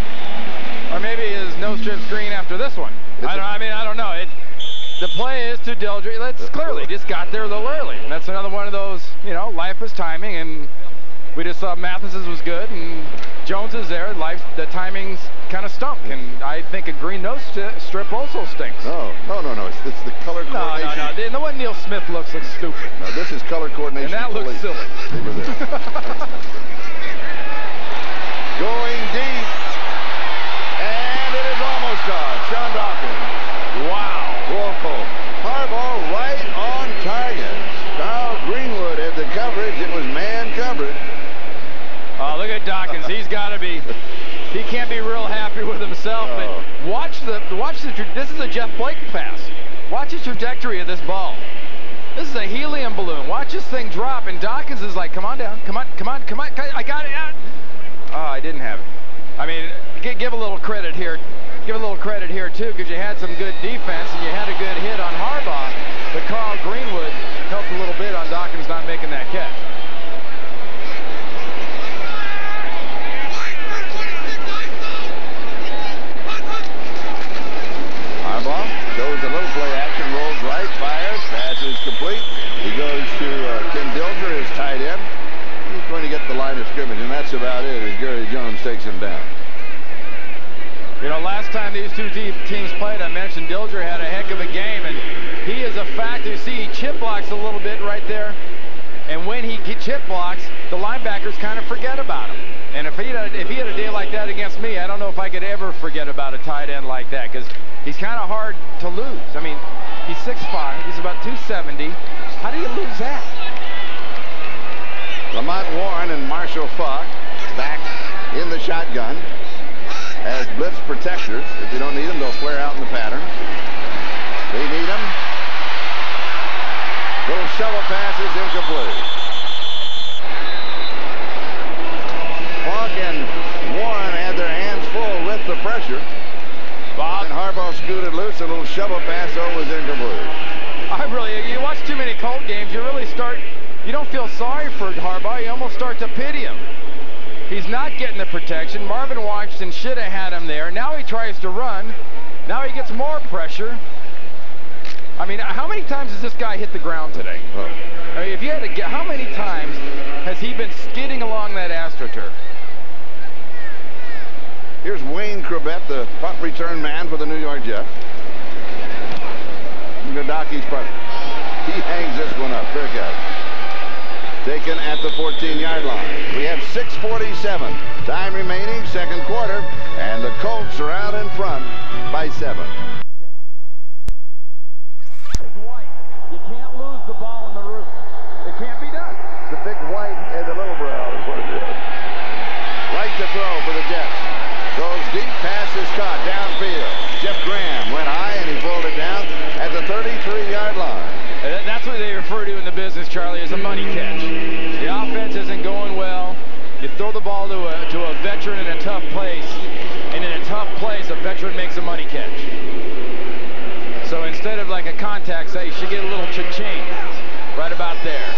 Or maybe his nose strip's green after this one. I don't know. The play is to Dilger. Let's clearly just got there a little early. And that's another one of those, life is timing, and we just saw Mathis's was good, and Jones is there. The timing's kind of stunk, and I think a green nose strip also stinks. No. It's the color coordination. No. The one Neil Smith looks stupid. No, this is color coordination. And that looks silly. Over there. Going deep. And it is almost gone. Sean Dawkins. Wow. Whoa. Harbaugh right on target. Kyle Greenwood had the coverage. It was man coverage. Oh, look at Dawkins. He's got to be. He can't be real happy with himself. But watch the. This is a Jeff Blake pass. Watch the trajectory of this ball. This is a helium balloon. Watch this thing drop, and Dawkins is like, "Come on down. Come on. I got it." Oh, I didn't have it. Give a little credit here. Give a little credit here too, because you had some good defense and you had a good hit on Harbaugh. But Carl Greenwood helped a little bit on Dawkins not making that catch. Harbaugh shows a little play action, rolls right, fires, pass is complete. He goes to Ken Dilger, his tight end. He's going to get the line of scrimmage, and that's about it as Gary Jones takes him down. Last time these two teams played, I mentioned Dilger had a heck of a game, and he is a factor. See, he chip blocks a little bit right there, and when he chip blocks, the linebackers kind of forget about him. And if he had a day like that against me, I don't know if I could ever forget about a tight end like that, because he's kind of hard to lose. He's 6'5", he's about 270. How do you lose that? Lamont Warren and Marshall Falk back in the shotgun as blitz protectors. If you don't need them, they'll flare out in the pattern. They need them. Little shovel pass is incomplete. Falk and Warren had their hands full with the pressure. And Harbaugh scooted loose. A little shovel pass was incomplete. You watch too many Colt games, you don't feel sorry for Harbaugh. You almost start to pity him. He's not getting the protection. Marvin Washington should have had him there. Now he tries to run. Now he gets more pressure. How many times has this guy hit the ground today? If you had to get, how many times has he been skidding along that AstroTurf? Here's Wayne Corbett, the punt return man for the New York Jets. Gadaki's punt. He hangs this one up. Fair catch. Taken at the 14-yard line. We have 6:47. Time remaining, second quarter, and the Colts are out in front by 7. You can't lose the ball in the roof. It can't be done. The big white and the little brown is what it is. Right to throw for the Jets. Throws deep, pass is caught downfield. Jeff Graham went high and he pulled it down at the 33-yard line. That's what they refer to in the business, Charlie, as a money catch. The offense isn't going well. You throw the ball to a veteran in a tough place, and in a tough place, a veteran makes a money catch. So instead of like a contact say, you should get a little cha-ching right about there.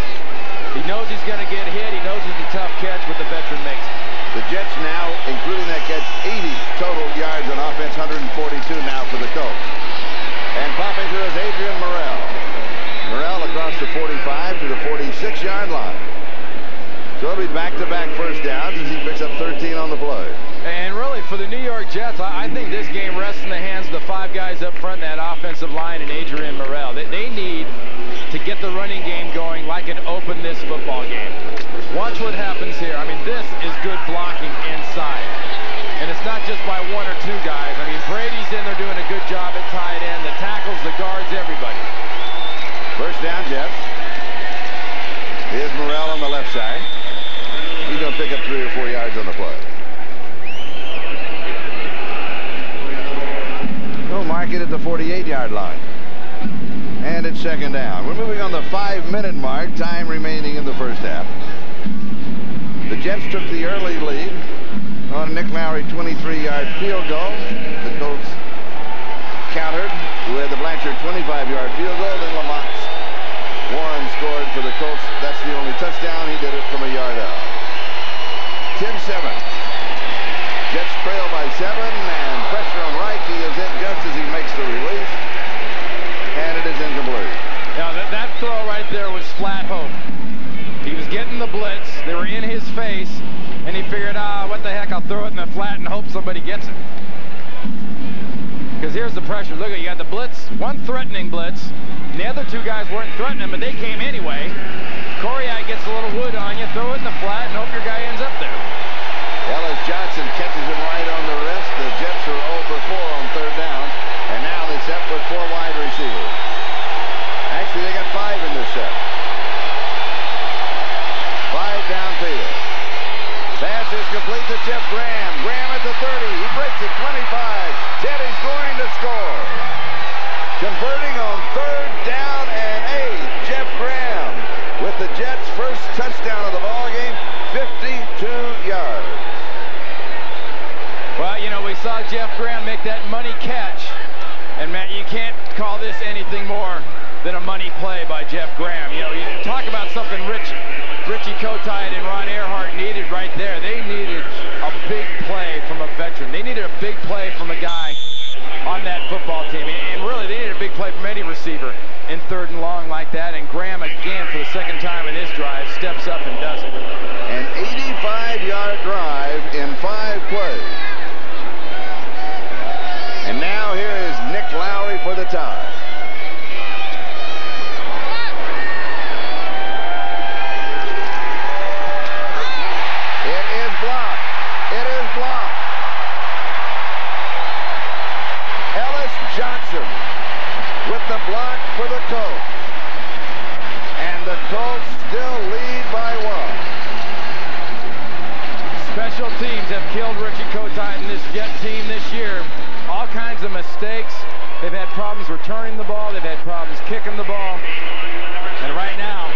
He knows he's going to get hit. He knows it's a tough catch, but the veteran makes it. The Jets now, including that catch, 80 total yards on offense, 142 now for the Colts. And popping through is Adrian Morrell. Morrell across the 45 to the 46-yard line. So it'll be back-to-back first downs as he picks up 13 on the play. And really, for the New York Jets, I think this game rests in the hands of the 5 guys up front, that offensive line, and Adrian Morrell. They need to get the running game going like it opened this football game. Watch what happens here. This is good blocking inside. And it's not just by 1 or 2 guys. Brady's in there doing a good job at tight end. The tackles, the guards, everybody. First down, Jets. 3 or 4 yards on the play. They'll mark it at the 48-yard line. And it's second down. We're moving on the 5-minute mark, time remaining in the first half. The Jets took the early lead on Nick Lowry 23-yard field goal. The Colts countered with the Blanchard 25-yard field goal. Then Lamont Warren scored for the Colts. That's the only touchdown. He did it from a yard out. 10-7. Jets trail by 7, and pressure on Reich. He is in just as he makes the release, and it is incomplete. Now that throw right there was flat hope. He was getting the blitz. They were in his face, and he figured, what the heck, I'll throw it in the flat and hope somebody gets it. Because here's the pressure. Look, you got the blitz, one threatening blitz, and the other 2 guys weren't threatening, but they came anyway. Coriat gets a little wood on you, throw it in the flat, and hope your guy ends up there. Ellis Johnson catches him right on the wrist. The Jets are 0 for 4 on third down, and now they set with 4 wide receivers. Actually, they got 5 in this set. 5 downfield. Pass is complete to Jeff Graham. Graham at the 30. He breaks it 25. Teddy's going to score. Converting on third down and 8. Jeff Graham with the Jets' first touchdown of the ballgame, 52 yards. Well, you know, we saw Jeff Graham make that money catch. And, Matt, you can't call this anything more than a money play by Jeff Graham. You know, you talk about something Richie Kotite and Ron Earhart needed right there. They needed a big play from a veteran. They needed a big play from a guy on that football team. And really, they needed a big play from any receiver in third and long like that. And Graham, again, for the second time in this drive, steps up and does it. An 85-yard drive in 5 plays. And now here is Nick Lowry for the tie. It is blocked. It is blocked. Ellis Johnson with the block for the Colts. And the Colts still lead by 1. Special teams have killed Richie Kotite and this Jet team this year. All kinds of mistakes. They've had problems returning the ball. They've had problems kicking the ball. And right now,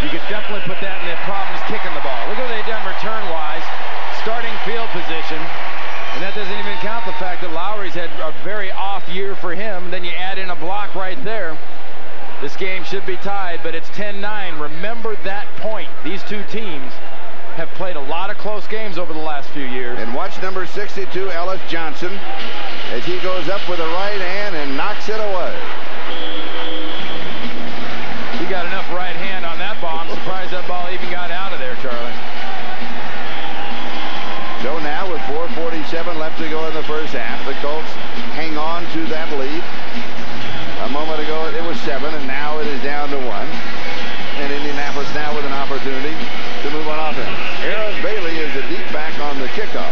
you could definitely put that in the problems kicking the ball. Look what they've done return-wise. Starting field position. And that doesn't even count the fact that Lowry's had a very off year for him. Then you add in a block right there. This game should be tied, but it's 10-9. Remember that point. These 2 teams have played a lot of close games over the last few years. And watch number 62, Ellis Johnson, as he goes up with the right hand and knocks it away. He got enough right hand on that ball. I'm surprised that ball even got out of there, Charlie. So now with 4:47 left to go in the first half, the Colts hang on to that lead. A moment ago it was 7, and now it is down to 1. And Indianapolis now with an opportunity to move on offense. Aaron Bailey is the deep back on the kickoff.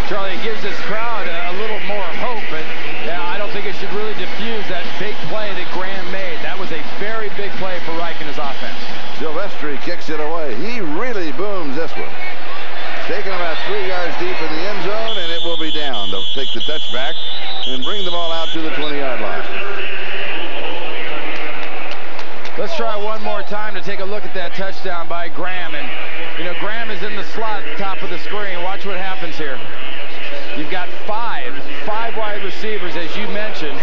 Charlie, it gives this crowd a little more hope, but yeah, I don't think it should really diffuse that big play that Graham made. That was a very big play for Reich and his offense. Silvestri kicks it away. He really booms this one. Taken about 3 yards deep in the end zone, and it will be down. They'll take the touchback and bring the ball out to the 20-yard line. Let's try one more time to take a look at that touchdown by Graham. And, you know, Graham is in the slot at the top of the screen. Watch what happens here. You've got five wide receivers, as you mentioned.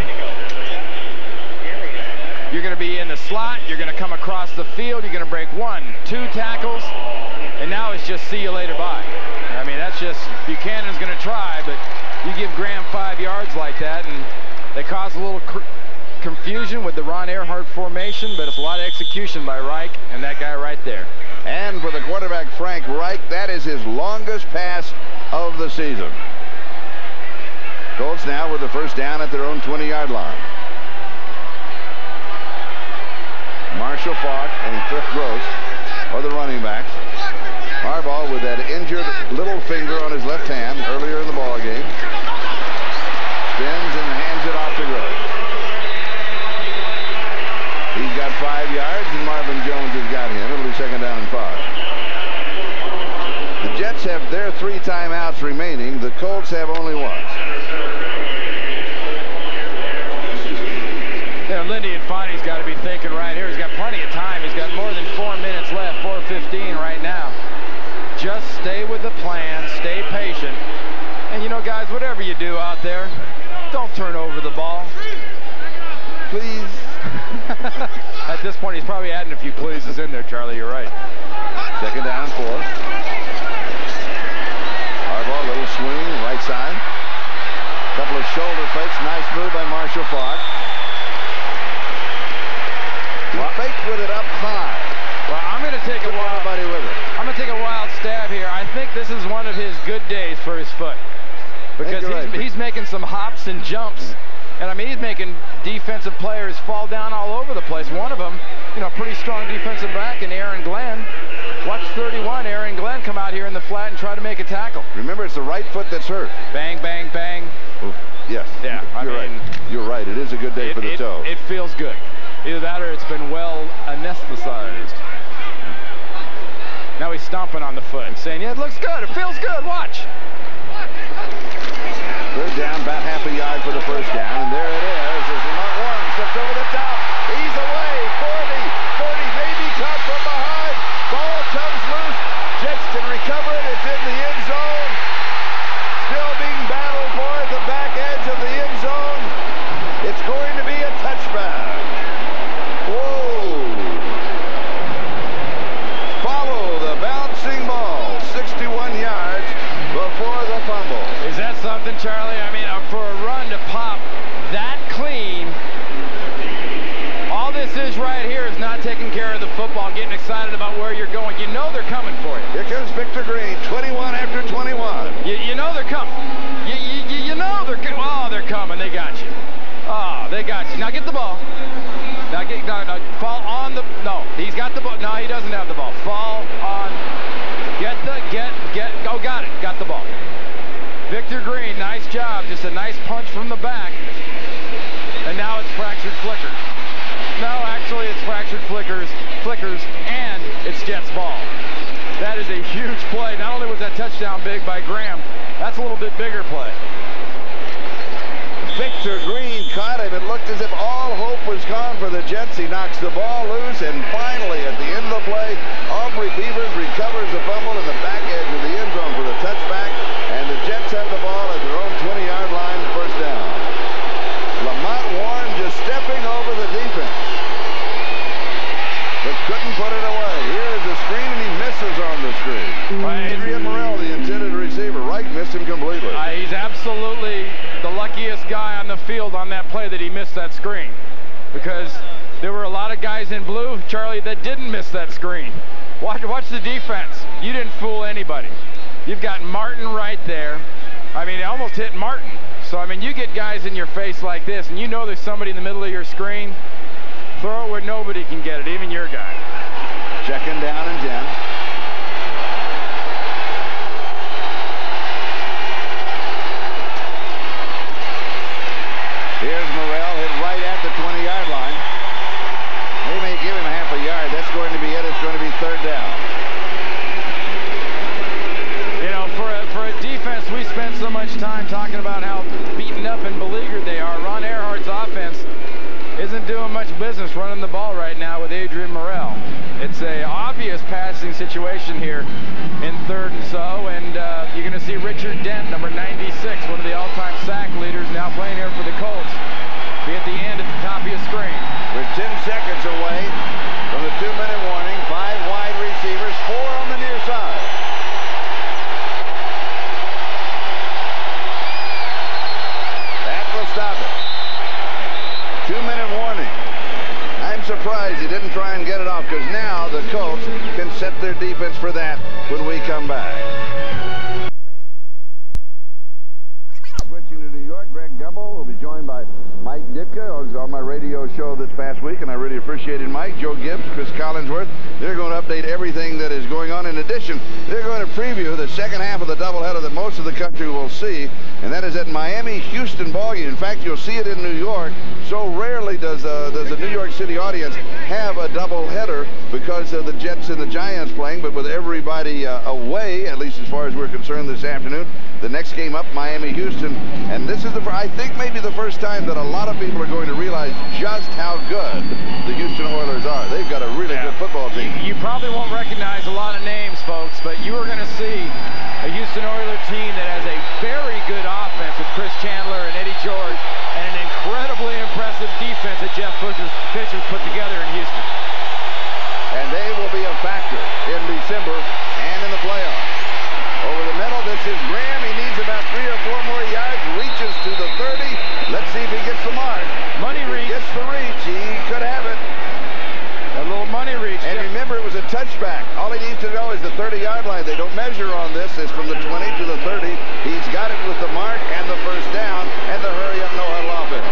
You're going to be in the slot. You're going to come across the field. You're going to break 1, 2 tackles. And now it's just see you later, bye. I mean, that's just, Buchanan's going to try, but you give Graham 5 yards like that, and they cause a little confusion with the Ron Earhart formation, but it's a lot of execution by Reich and that guy right there. And for the quarterback, Frank Reich, that is his longest pass of the season. Colts now with the first down at their own 20-yard line. Marshall Falk and Cliff Gross are the running backs. Harbaugh with that injured little finger on his left hand earlier in the ball game. Spins and hands it off to Gross. He's got 5 yards, and Marvin Jones has got him. It'll be second down and 5. The Jets have their 3 timeouts remaining. The Colts have only 1. Yeah, Lindy and Fonny's got to be thinking right here. He's got plenty of time. He's got more than 4 minutes left, 4:15 right now. Just stay with the plan, stay patient. And you know, guys, whatever you do out there, don't turn over the ball. Please. At this point, he's probably adding a few pleases in there, Charlie. You're right. 2nd down and 4. Harbaugh, little swing, right side. Couple of shoulder fakes. Nice move by Marshall Faulk. He faked with it up high. Well, I'm going to take a wild stab here. I think this is one of his good days for his foot, because he's making some hops and jumps. And I mean, he's making defensive players fall down all over the place. One of them, you know, pretty strong defensive back in Aaron Glenn. Watch 31, Aaron Glenn come out here in the flat and try to make a tackle. Remember, it's the right foot that's hurt. Bang, bang, bang. Oof. Yes. Yeah, you're right. You're right. It is a good day for the toe. It feels good. Either that or it's been well anesthetized. Now he's stomping on the foot and saying, yeah, it looks good. It feels good. Watch. 3rd down, about half a yard for the 1st down, and there it is as Lamont Warren steps over the top. He's away, 40, maybe caught from behind. Ball comes loose. Jets can recover it. It's in the end zone. Still being battled for at the back edge of the end zone. It's going to be a touchback. Whoa. Follow the bouncing ball, 61 yards before the fumble. Is that something, Charlie? I mean, for a run to pop that clean, all this is right here is not taking care of the football, getting excited about where you're going. You know they're coming for you. Here comes Victor Green, 21 after 21. You know they're coming. You know they're coming. Oh, they're coming. They got you. Oh, they got you. Now get the ball. Now fall on the. No, he's got the ball. No, he doesn't have the ball. Fall on. Oh, got it. Got the ball. Victor Green, nice job. Just a nice punch from the back. And now it's fractured flickers. No, actually it's fractured flickers, and it's Jets ball. That is a huge play. Not only was that touchdown big by Graham, that's a little bit bigger play. Victor Green caught him. It looked as if all hope was gone for the Jets. He knocks the ball loose, and finally, at the end of the play, Aubrey Beavers recovers the fumble in the back edge of the end zone for the touchback, and the Jets have the ball at their own 20-yard line, 1st down. Lamont Warren just stepping over the defense, but couldn't put it away. Here is the screen, and he misses on the screen. Adrian Morrell, the intended receiver, Wright missed him completely. He's absolutely the luckiest guy on the field on that play that he missed that screen, because there were a lot of guys in blue, Charlie, that didn't miss that screen. Watch the defense. You didn't fool anybody. You've got Martin right there. I mean, it almost hit Martin. So, I mean, you get guys in your face like this, and you know there's somebody in the middle of your screen, throw it where nobody can get it, even your guy. Checking down and 10. Here's Morrell, hit right at the 20-yard line. They may give him half a yard. That's going to be it. It's going to be 3rd down. You know, for a defense, we spend so much time talking about how beaten up and beleaguered they are. Ron Earhart's offense isn't doing much business running the ball right now with Adrian Morrell. It's an obvious passing situation here in 3rd and so, and you're going to see Richard Dent, number 96, one of the all-time sack leaders, now playing here for the Colts, be at the end at the top of your screen. We're 10 seconds away from the 2-minute warning. 5 wide receivers, 4 on the near side. That will stop it. 2-minute warning. I'm surprised he didn't try and get it off, because now the Colts can set their defense for that when we come back. Switching to New York, Greg Gumbel will be joined by Mike Ditka, who's on my radio. radio show this past week, and I really appreciated Mike, Joe Gibbs, Chris Collinsworth. They're going to update everything that is going on. In addition, they're going to preview the second half of the doubleheader that most of the country will see, and that is that Miami-Houston ballgame. In fact, you'll see it in New York. So rarely does a New York City audience have a doubleheader because of the Jets and the Giants playing, but with everybody away, at least as far as we're concerned this afternoon. The next game up, Miami-Houston, and this is I think maybe the first time that a lot of people are going to realize just how good the Houston Oilers are. They've got a really good football team. You probably won't recognize a lot of names, folks, but you are going to see a Houston Oilers team that has a very good offense with Chris Chandler and Eddie George, and an incredibly impressive defense that Jeff Fisher's put together in Houston. And they will be a factor in December and in the playoffs. Over the middle, this is Graham. He needs about 3 or 4 more yards. Reaches to the 30. Let's see if he gets the mark. Money reach. Gets the reach. He could have it. A little money reach. And remember, it was a touchback. All he needs to know is the 30-yard line. They don't measure on this. It's from the 20 to the 30. He's got it with the mark and the first down and the hurry-up no-huddle offense.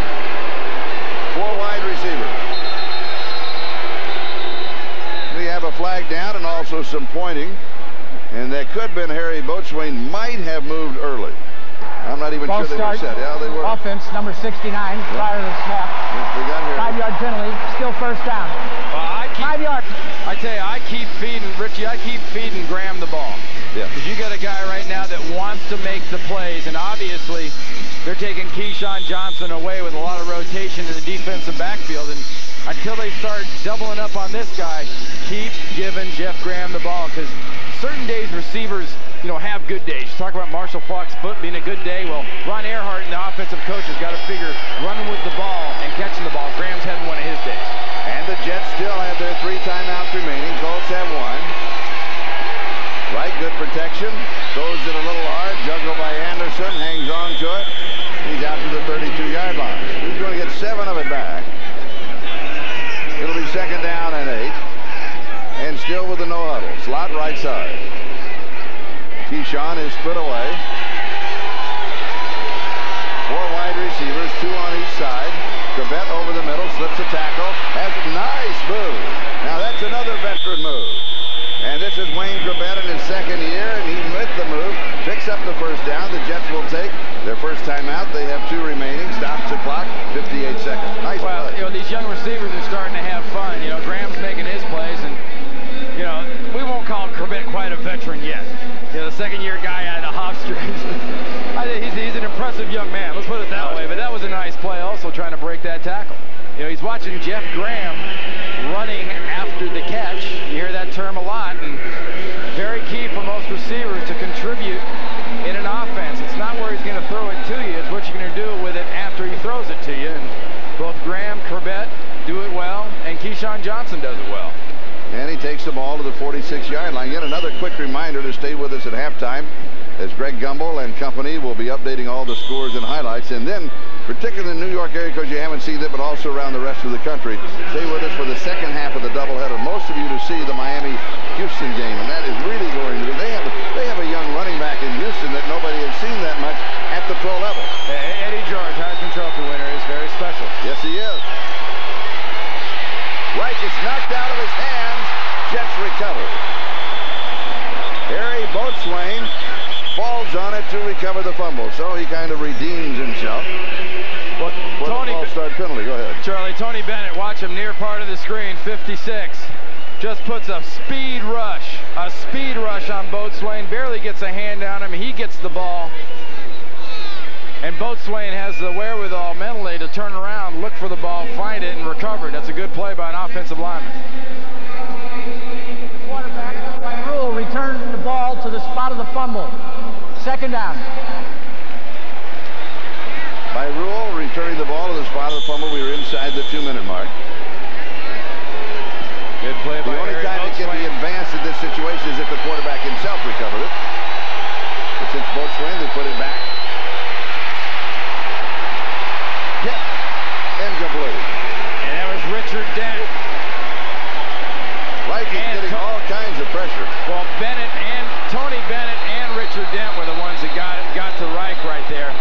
4 wide receivers. We have a flag down and also some pointing. And that could have been Harry Boatswain might have moved early. I'm not even sure they were set. Yeah, they were. Offense, number 69, prior to the snap. Yes, we got Harry. 5-yard penalty, still first down. Well, 5 yards. I tell you, I keep feeding, Richie, I keep feeding Graham the ball. Yeah. Because you got a guy right now that wants to make the plays, and obviously they're taking Keyshawn Johnson away with a lot of rotation in the defensive backfield. And until they start doubling up on this guy, keep giving Jeff Graham the ball, because certain days receivers, have good days. You talk about Marshall Faulk's foot being a good day. Well, Ron Earhart and the offensive coach has got to figure running with the ball and catching the ball. Graham's having one of his days. And the Jets still have their 3 timeouts remaining. Colts have 1. Right, good protection. Throws it a little hard. Juggled by Anderson. Hangs on to it. He's out to the 32-yard line. He's going to get 7 of it back. It'll be second down and 8. And still with the no-huddle. Slot right side. Keyshawn is split away. 4 wide receivers, 2 on each side. Corbett over the middle, slips a tackle. Has a nice move. Now that's another veteran move. And this is Wayne Corbett in his second year, and he with the move picks up the first down. The Jets will take their first timeout. They have 2 remaining. Stops the clock. 58 seconds. Nice play. These young receivers are starting to have fun. Graham's making his plays, and we won't call Corbett quite a veteran yet. The second-year guy out of the Hofstra. I think he's an impressive young man. Let's put it that way. But that was a nice play, also trying to break that tackle. He's watching Jeff Graham running after the catch. You hear that term a lot, and very key for most receivers to contribute in an offense. It's not where he's going to throw it to you. It's what you're going to do with it after he throws it to you. And both Graham, Corbett do it well, and Keyshawn Johnson does it well. And he takes the ball to the 46-yard line. Yet another quick reminder to stay with us at halftime, as Greg Gumbel and company will be updating all the scores and highlights. And then, particularly in the New York area, because you haven't seen it, but also around the rest of the country, stay with us for the second half of the doubleheader. Most of you to see the Miami-Houston game, and that is really going to be. They have a young running back in Houston that nobody has seen that much at the pro level. Eddie George, Heisman Trophy winner, is very special. Yes, he is. Reich is knocked out of his hands. Jets recover. Harry Boatswain falls on it to recover the fumble, so he kind of redeems himself. For the false start penalty. Go ahead. Charlie, Tony Bennett, watch him near part of the screen, 56. Just puts a speed rush on Boatswain. Barely gets a hand on him. He gets the ball. And Boatswain has the wherewithal mentally to turn around, look for the ball, find it, and recover it. That's a good play by an offensive lineman. Quarterback, by rule, return the ball to the spot of the fumble. Second down. By rule, returning the ball to the spot of the fumble. We were inside the 2-minute mark. Good play by The only Harry time it can be advanced in this situation is if the quarterback himself recovered it. But since Boatswain, they put it back. Incomplete. And that was Richard Dent. Reich is getting all kinds of pressure. Well, Tony Bennett and Richard Dent were the ones that got to Reich right there.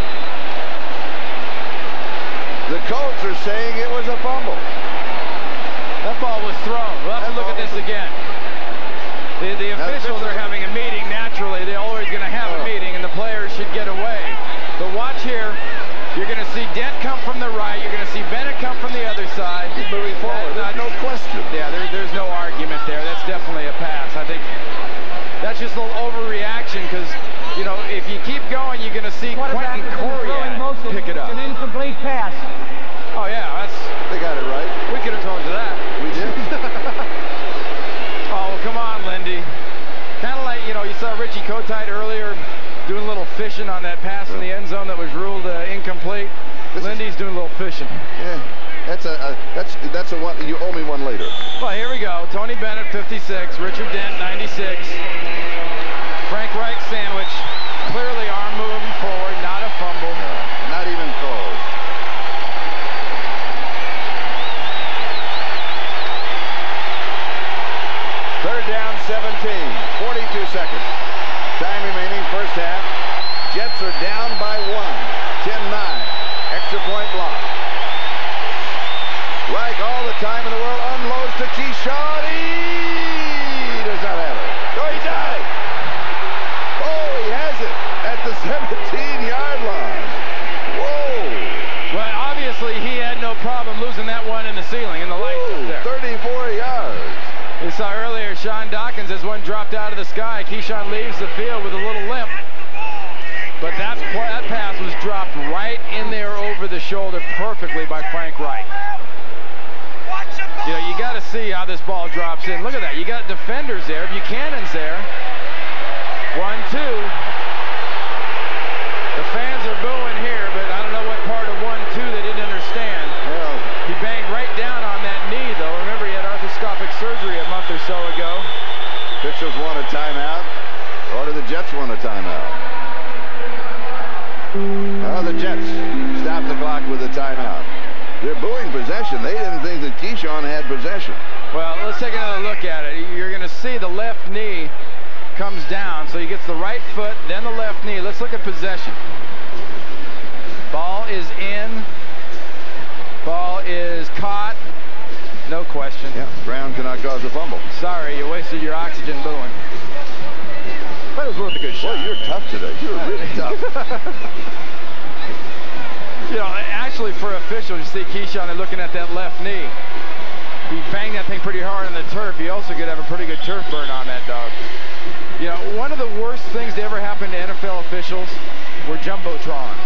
The Colts are saying it was a fumble. That ball was thrown. We'll have to look at this again. The officials are having a meeting. Naturally, they're always going to have a meeting, and the players should get away. But watch here. You're going to see Dent come from the right. You're going to see Bennett come from the other side. He's moving forward. There's no question. Yeah, there's no argument there. That's definitely a pass. I think that's just a little overreaction because, you know, if you keep going, you're going to see Quentin Coriat pick it up. It's an incomplete pass. Oh, yeah, They got it right. we could have thrown to that. We did. Oh, well, come on, Lindy. Kind of like, you know, you saw Richie Kotite earlier doing a little fishing on that pass in the end zone that was ruled incomplete. Lindy's doing a little fishing. Yeah, that's a one. You owe me one later. Well, here we go. Tony Bennett, 56. Richard Dent, 96. Frank Reich sandwich. Clearly arm moving forward, not a fumble. No, not even close. Third down, 17. 42 seconds. Time remaining, first half. Jets are down by 1. 10-9. Extra point block. Reich all the time in the world. Unloads to Keyshawn. He does not have it. Oh, he died. Oh, he has it at the 17-yard line. Whoa. Well, obviously he had no problem losing that one in the ceiling, and the lights up there. 34 yards. We saw earlier Sean Dawkins as one dropped out of the sky. Keyshawn leaves the field with a little limp. But that pass was dropped right in there over the shoulder perfectly by Frank Reich. You know, you got to see how this ball drops in. Look at that. You got defenders there. Buchanan's there. 1-2. The fans are booing here, but I don't know what part of 1-2 they didn't understand. Well, He banged right down on that knee, though. Remember, he had arthroscopic surgery a month or so ago. officials want a timeout, or do the Jets want a timeout? Well, the Jets stop the clock with a timeout. They're booing possession. They didn't think that Keyshawn had possession. Well, let's take another look at it. You're going to see the left knee comes down, so he gets the right foot, then the left knee. Let's look at possession. Ball is in. Ball is caught. No question. Yeah, ground cannot cause a fumble. Sorry, you wasted your oxygen booing. But it was worth a good shot. Boy, you're tough today. You're really tough. You know, actually for officials, you see Keyshawn, they're looking at that left knee. He banged that thing pretty hard on the turf. He also could have a pretty good turf burn on that dog. You know, one of the worst things to ever happen to NFL officials were jumbotrons.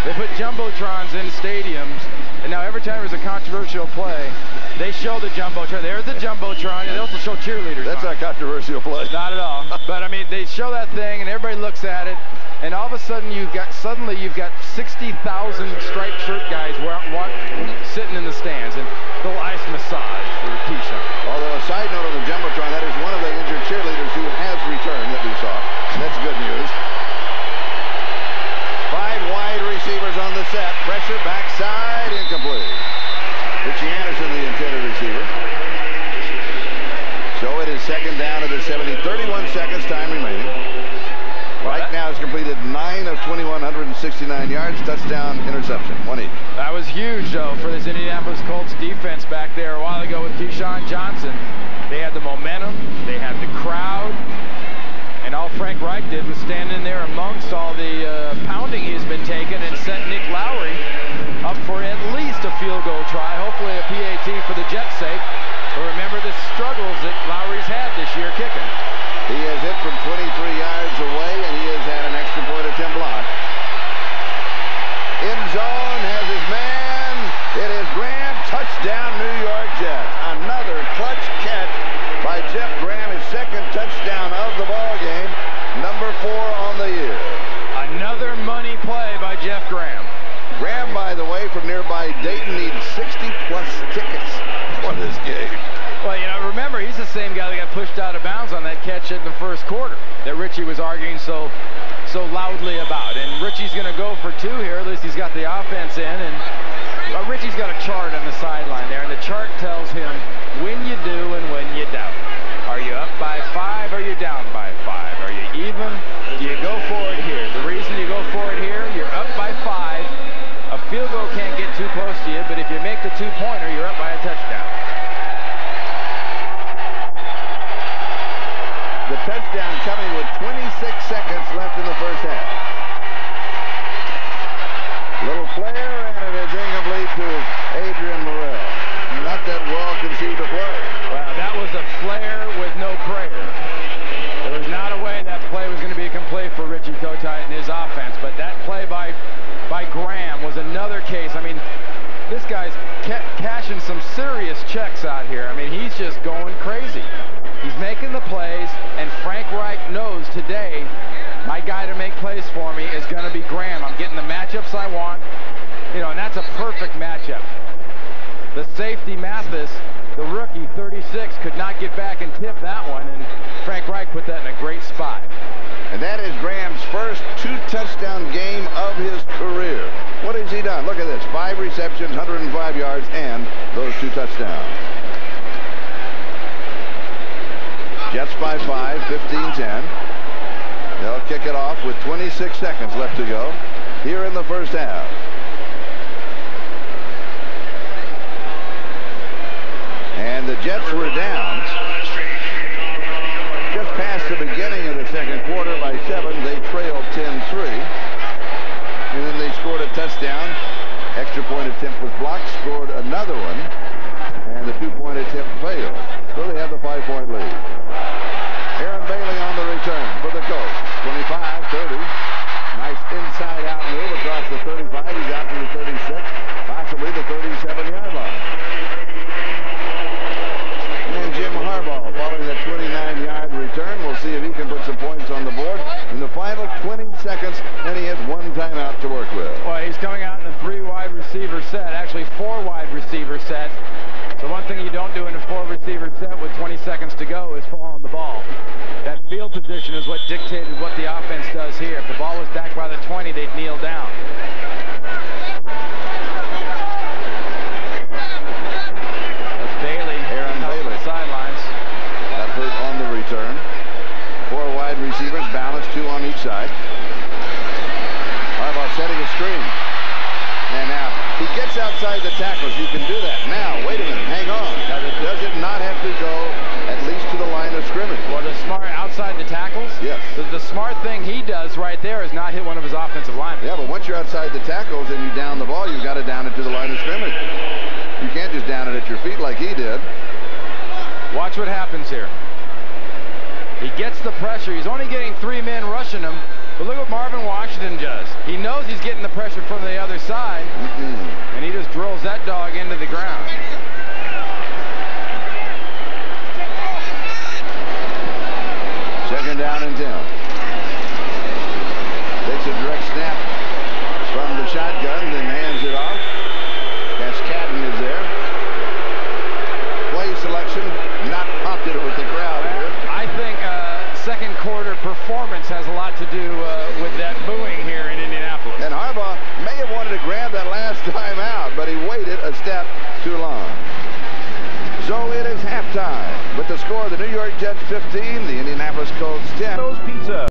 They put jumbotrons in stadiums, and now every time there's a controversial play, they show the jumbotron. There's the jumbotron, and they also show cheerleaders. That's not a controversial play. Not at all. But I mean, they show that thing, and everybody looks at it, and all of a sudden you've got 60,000 striped shirt guys sitting in the stands, and a little ice massage for Keyshawn. Although a side note on the jumbotron, that is one of the injured cheerleaders who has returned that we saw. That's good news. 5 wide receivers on the set. Pressure backside, incomplete. Richie Anderson, the intended receiver. So it is second down at the 70. 31 seconds, time remaining. Right now has completed 9 of 2,169 yards. Touchdown, interception, 1 each. That was huge, though, for this Indianapolis Colts defense back there a while ago with Keyshawn Johnson. They had the momentum. They had the crowd. And all Frank Reich did was stand in there amongst all the pounding he's been taking and set Nick Lowry up for at least a field goal try, hopefully a PAT for the Jets' sake. But remember the struggles that Lowry's had this year kicking. He has hit from 23 yards away, and he has had an extra point attempt block. In zone has his man. It is Graham. Touchdown, New York Jets. Another clutch catch by Jeff Graham, his second touchdown of the ball game. Number 4 on the year. Another money play by Jeff Graham. Graham, by the way, from nearby Dayton, needs 60-plus tickets for this game. Well, you know, remember, he's the same guy that got pushed out of bounds on that catch in the first quarter that Richie was arguing so loudly about. And Richie's going to go for 2 here. At least he's got the offense in. And Richie's got a chart on the sideline there, and the chart tells him when you do and when you don't. Are you up by 5? Are you down by 5? Are you even? Do you go for it here? The reason you go for it here, you're up by 5. A field goal can't get too close to you, but today, my guy to make plays for me is going to be Graham. I'm getting the matchups I want, and that's a perfect matchup. The safety Mathis, the rookie, 36, could not get back and tip that one, and Frank Reich put that in a great spot. And that is Graham's first 2-touchdown game of his career. What has he done? Look at this. 5 receptions, 105 yards, and those 2 touchdowns. Jets by 5, 15-10. They'll kick it off with 26 seconds left to go here in the first half. And the Jets were down just past the beginning of the second quarter by 7. They trailed 10-3. And then they scored a touchdown. Extra point attempt was blocked, scored another one, and the 2-point attempt failed. So they have the 5-point lead. Aaron Bailey on the return for the Colts. 25-30. Nice inside-out move across the 35. He's out to the 36, possibly the 37-yard line. And Jim Harbaugh following that 29-yard return. We'll see if he can put some points on the board in the final 20 seconds, and he has 1 timeout to work with. Well, he's coming out in a 3-wide receiver set, actually 4-wide receiver set. So one thing you don't do in a 4-receiver set with 20 seconds to go is fall on the ball. That field position is what dictated what the offense does here. If the ball was back by the 20, they'd kneel down. That's Bailey, Aaron Bailey. Sidelines. Got hurt on the return. 4 wide receivers, balanced 2 on each side. Harbaugh setting a screen. And now he gets outside the tackles. You can do that. Now, wait a minute. Hang on. Does it not have to go at least to the line of scrimmage? Well, the smart outside the tackles? Yes. The smart thing he does right there is not hit one of his offensive linemen. Yeah, but once you're outside the tackles and you down the ball, you've got to down it to the line of scrimmage. You can't just down it at your feet like he did. Watch what happens here. He gets the pressure. He's only getting 3 men rushing him. But look what Marvin Washington does. He knows he's getting the pressure from the other side, and he just drills that dog into the ground. Second down and 10. Takes a direct snap from the shotgun, then hands it off. Cascadden is there. Play selection, not popular with the crowd here. I think second quarter performance has a lot to do with that booing here in Indianapolis. And Harbaugh may have wanted to grab that last time out, but he waited a step too long. So it is halftime with the score of the New York Jets 15, the Indianapolis Colts 10. Pizza.